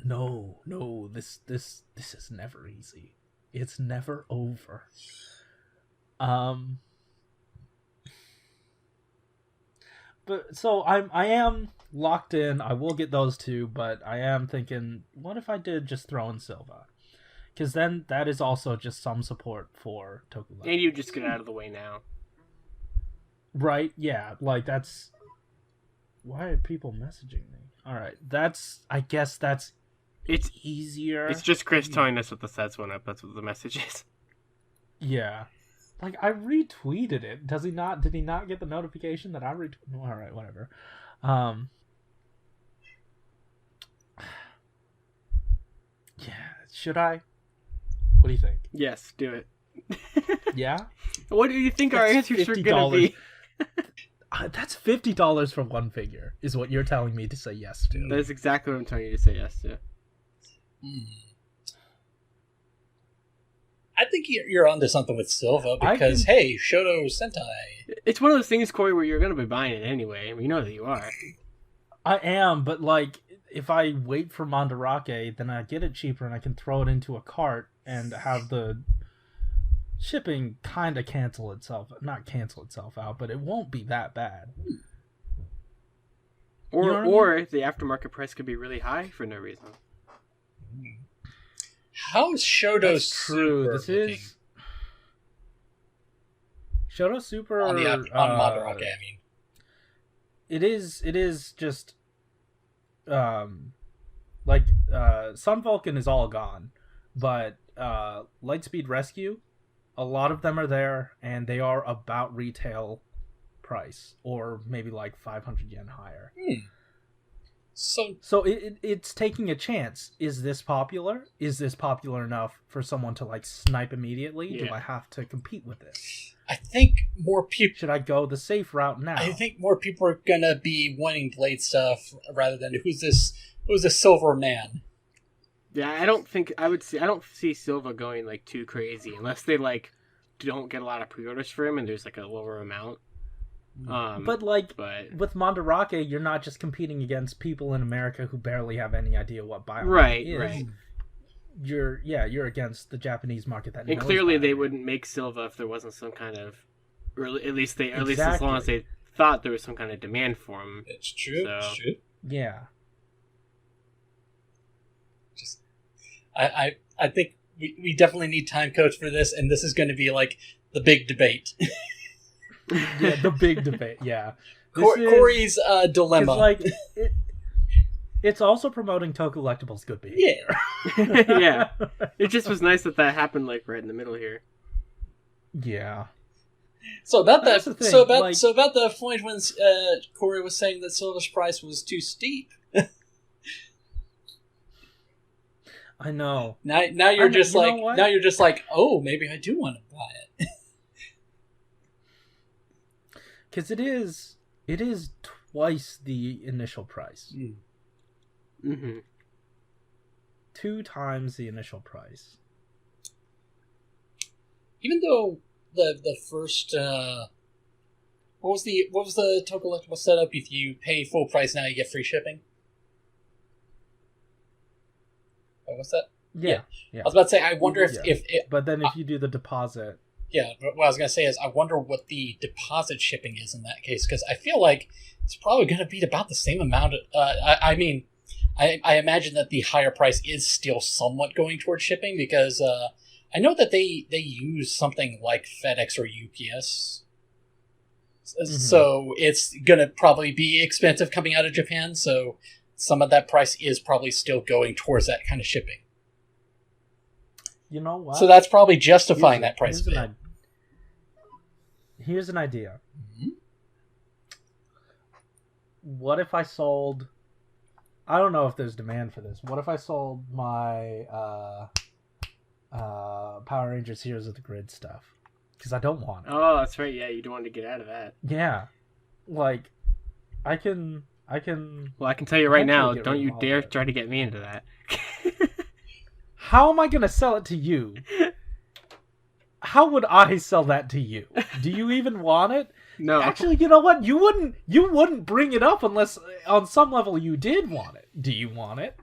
No, this is never easy. It's never over. But so I am locked in. I will get those two, but I am thinking, what if I did just throw in Silva? Because then that is also just some support for Tokugawa. And you just get out of the way now. Right? Yeah. Like, that's... Why are people messaging me? Alright, I guess that's... It's easier. It's just Chris telling us what the sets went up. That's what the message is. Yeah. Like, I retweeted it. Did he not get the notification that I retweeted? Alright, whatever. Yeah, should I? What do you think? Yes, do it. Yeah? What do you think our answers are going to be? That's $50 for one figure, is what you're telling me to say yes to. That is exactly what I'm telling you to say yes to. I think you're onto something with Silva because, hey, Shodo Sentai. It's one of those things, Corey, where you're going to be buying it anyway. We know that you are. I am, but like, if I wait for Mandarake, then I get it cheaper and I can throw it into a cart and have the shipping kind of not cancel itself out, but it won't be that bad. Or the aftermarket price could be really high for no reason. How's Shodo Super This looking? is Shodo Super on Mandarake, I mean. It is just Sun Vulcan is all gone, but Lightspeed Rescue, a lot of them are there, and they are about retail price, or maybe like 500 yen higher. So it's taking a chance. Is this popular? Is this popular enough for someone to like snipe immediately? Yeah. Do I have to compete with this? I think more people... Should I go the safe route now? I think more people are gonna be wanting Blade stuff rather than who's this Silver Man. Yeah, I don't see Silva going like too crazy unless they like don't get a lot of pre-orders for him and there's like a lower amount. But with Mandarake, you're not just competing against people in America who barely have any idea what Bioware is. Right. You're against the Japanese market that. And clearly, they wouldn't make Silva if there wasn't some kind of, or at least as long as they thought there was some kind of demand for him. It's true. So. It's true. Yeah. I think we definitely need time codes for this, and this is going to be like the big debate. Yeah, the big debate. Yeah, Corey's dilemma. Like it's also promoting Toe Collectibles' good behavior. Yeah, yeah. It just was nice that happened like right in the middle here. Yeah. So about that. So about the point when Corey was saying that Silver's price was too steep. I know. Now you're just like, oh, maybe I do want to buy it. Because it is twice the initial price. Mm-hmm. 2 times the initial price. Even though the first what was the Toe Collectible setup? If you pay full price now, you get free shipping. What's that? Yeah. I was about to say, I wonder if but then if you do the deposit. Yeah, but what I was going to say is, I wonder what the deposit shipping is in that case, because I feel like it's probably going to be about the same amount. I imagine that the higher price is still somewhat going towards shipping, because I know that they use something like FedEx or UPS. Mm-hmm. So it's going to probably be expensive coming out of Japan, so some of that price is probably still going towards that kind of shipping. You know what? So that's probably justifying that price. Here's an idea. Mm-hmm. What if I sold... I don't know if there's demand for this. What if I sold my Power Rangers Heroes of the Grid stuff? Because I don't want it. Oh, that's right. Yeah, you don't want to get out of that. Yeah. Like, I can... Well, I can tell you right now, don't you dare try to get me into that. How am I going to sell it to you? How would I sell that to you? Do you even want it? No. Actually, you know what? You wouldn't bring it up unless on some level you did want it. Do you want it?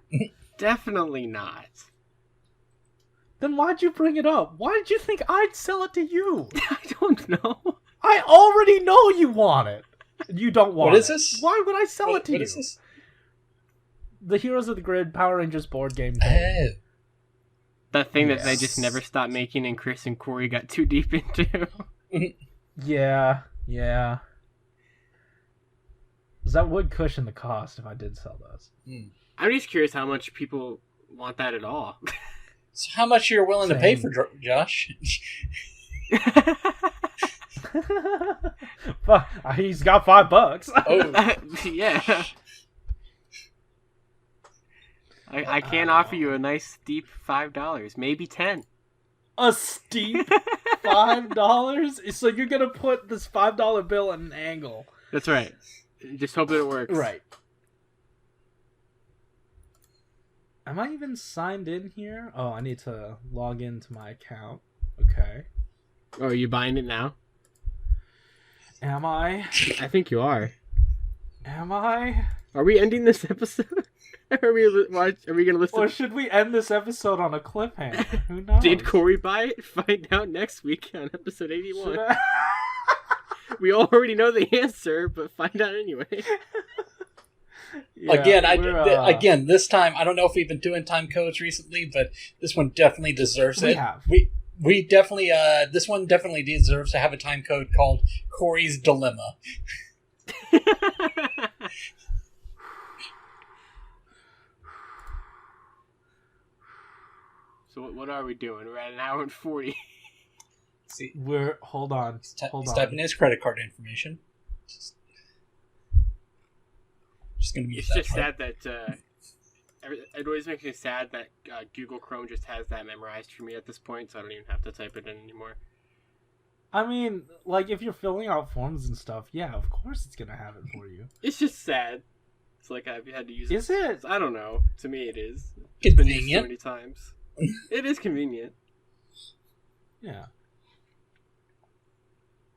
Definitely not. Then why'd you bring it up? Why did you think I'd sell it to you? I don't know. I already know you want it. You don't want it. What is this? Why would I sell it to you? What is this? The Heroes of the Grid Power Rangers board game thing. Oh. That thing that they just never stopped making and Chris and Corey got too deep into. Yeah. That would cushion the cost if I did sell those. I'm just curious how much people want that at all. So how much you're willing to pay for Josh? He's got $5. Oh. Yeah. I can offer you a nice steep $5, maybe 10. A steep $5? So you're gonna put this $5 bill at an angle? That's right. Just hope that it works. Right. Am I even signed in here? Oh, I need to log into my account. Okay. Oh, are you buying it now? Am I? I think you are. Am I? Are we ending this episode? Are we gonna listen? Or should we end this episode on a cliffhanger? Who knows? Did Corey buy it? Find out next week on episode 81. We already know the answer, but find out anyway. Yeah, again, this time, I don't know if we've been doing time codes recently, but this one definitely deserves it. We have. We definitely, this one definitely deserves to have a time code called Corey's Dilemma. So what are we doing? We're at 1 hour and 40. See, hold on. He's typing his credit card information. just going to mute It's that just part. sad that it always makes me sad that Google Chrome just has that memorized for me at this point, so I don't even have to type it in anymore. I mean, like, if you're filling out forms and stuff, yeah, of course it's gonna have it for you. It's just sad. It's like I've had to use Is it? I don't know. To me, it is. It's been used so Convenient. many times. It is convenient. Yeah.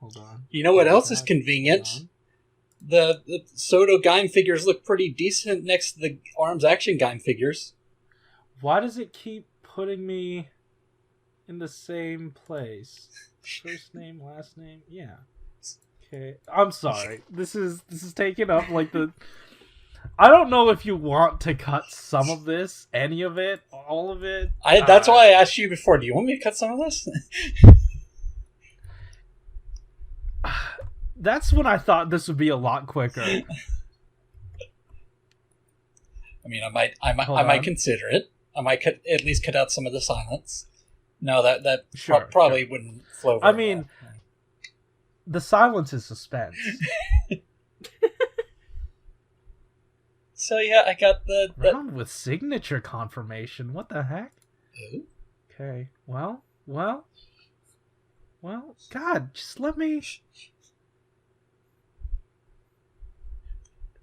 Hold on. You know what else is Hold convenient? on. The SHODO Gaim figures look pretty decent next to the Arms Action Gaim figures. Why does it keep putting me in the same place? First name, last name, yeah. Okay, I'm sorry. This is taking up like the. I don't know if you want to cut some of this, any of it, all of it. That's why I asked you before. Do you want me to cut some of this? That's when I thought this would be a lot quicker. I mean, I Hold might on. consider it. I might at least cut out some of the silence. No, that Sure, probably wouldn't flow. I very mean, well. the silence is suspense. So yeah, I got the Round with signature confirmation. What the heck? Ooh. Okay. Well. God, just let me.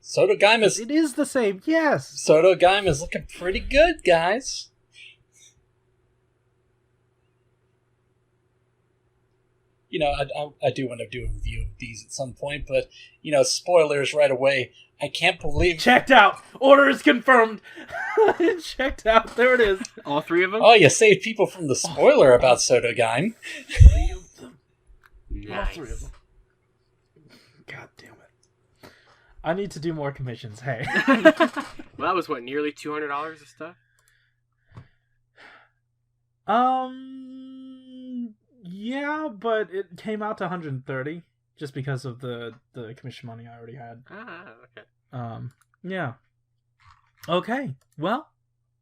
SHODO Gaim is It is the same. Yes. SHODO Gaim is looking pretty good, guys. You know, I do want to do a review of these at some point, but you know, spoilers right away. I can't believe. Checked out. Order is confirmed. Checked out. There it is. All three of them? Oh, you saved people from the spoiler about SHODO Gaim. All three of them. God damn it. I need to do more commissions. Hey. Well, that was what, nearly $200 of stuff? Yeah, but it came out to 130 just because of the commission money I already had. Ah, okay. Yeah. Okay. Well,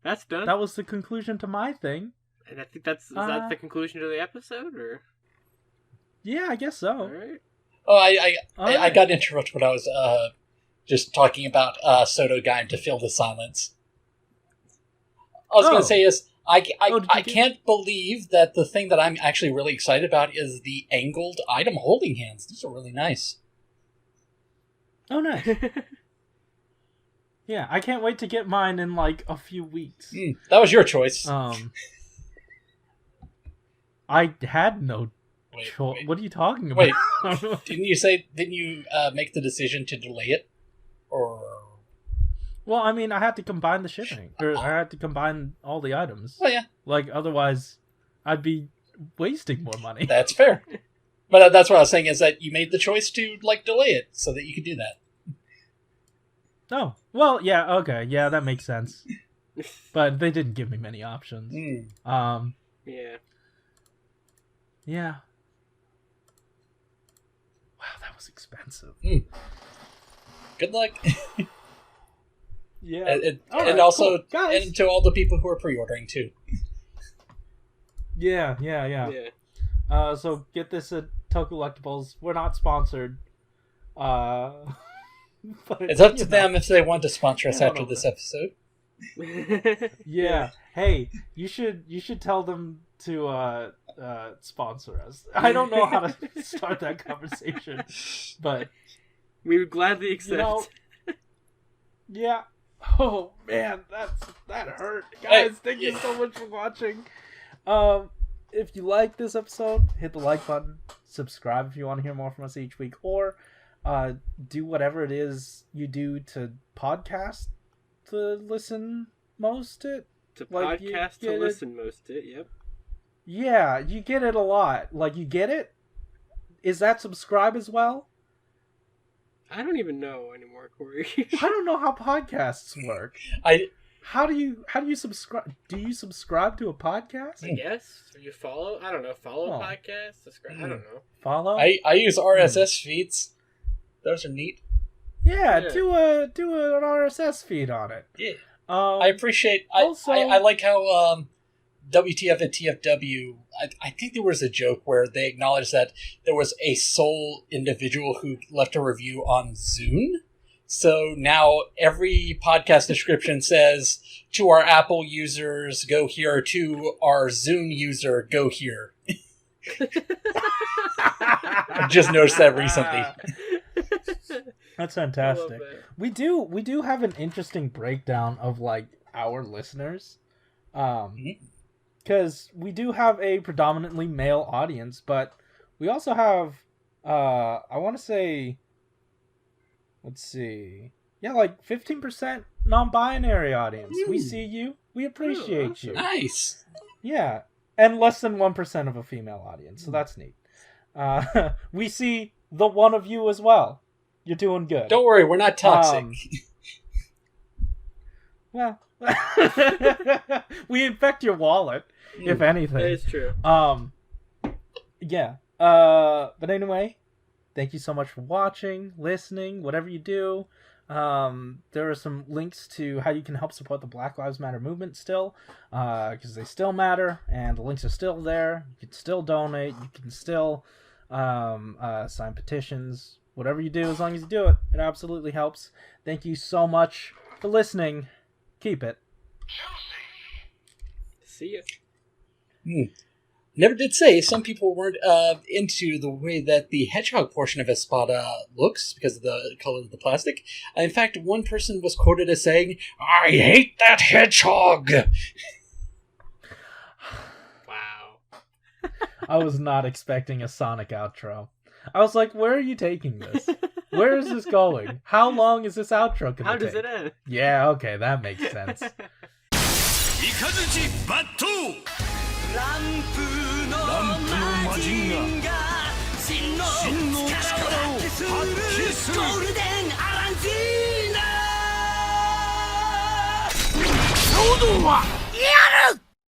That's done. that was the conclusion to my thing. And I think is that the conclusion to the episode, or? Yeah, I guess so. Alright. Oh, I Alright. got interrupted when I was just talking about SHODO Gaim to fill the silence. I was going Oh. to say is I did you get- can't believe that the thing that I'm actually really excited about is the angled item holding hands. These are really nice. Oh, nice. Yeah, I can't wait to get mine in like a few weeks. That was your choice. I had no Wait, choice. wait. What are you talking about? Wait. Didn't you make the decision to delay it? Or Well, I mean, I had to combine the shipping, or I had to combine all the items. oh yeah, Like, otherwise, I'd be wasting more money. that's fair. But that's what I was saying is that you made the choice to like delay it so that you could do that. Oh, well, yeah, okay, yeah, that makes sense. But they didn't give me many options. Yeah. Yeah. Wow, that was expensive. Good luck. Yeah. and Alright, also cool. Guys. and to all the people who are pre-ordering too. Yeah. Yeah. So get this at Tokollectibles. We're not sponsored. But It's up to you know. them if they want to sponsor us Yeah, after whatever. this episode. Yeah. Hey, you should tell them to sponsor us. I don't know how to start that conversation, but We would gladly accept. you know, yeah. Oh man, that hurt, guys. Thank you so much for watching. If you like this episode, hit the like button. Subscribe if you want to hear more from us each week, or do whatever it is you do to podcast to listen most it. to like, you podcast to get it. listen most it, yep. Yeah, you get it a lot. Like, you get it? Is that subscribe as well? I don't even know anymore, Corey. I don't know how podcasts work. How do you subscribe? Do you subscribe to a podcast? I guess. You follow? I don't know. Follow Oh. podcast? Subscribe? I don't know. Follow? I use RSS feeds. Those are neat. Yeah, Yeah. do an RSS feed on it. Yeah. Um, I appreciate. also- I like how WTF and TFW. I think there was a joke where they acknowledged that there was a sole individual who left a review on Zune, So now every podcast description says, to our Apple users, go here. To our Zune user, go here. I just noticed that recently. That's fantastic. We do have an interesting breakdown of like our listeners. Because we do have a predominantly male audience, but we also have, I want to say, let's see, yeah, like 15% non-binary audience. We see you. We appreciate you. Nice. Yeah, and less than 1% of a female audience, so that's neat. We see the one of you as well. You're doing good. Don't worry, we're not toxic. Well, we infect your wallet, if anything. That is true. Yeah. But anyway, thank you so much for watching, listening, whatever you do. There are some links to how you can help support the Black Lives Matter movement still, because they still matter, and the links are still there. You can still donate. You can still sign petitions. Whatever you do, as long as you do it, it absolutely helps. Thank you so much for listening. Keep it. See ya. Never did say some people weren't into the way that the hedgehog portion of Espada looks because of the color of the plastic. In fact, one person was quoted as saying, "I hate that hedgehog." Wow. I was not expecting a Sonic outro. I was like, where are you taking this? Where is this going? How long is this outro going to take? How does it end? Yeah, okay, that makes sense. イカズチバットランプの魔人が真の力を発揮するゴールデンアランジーナ衝動は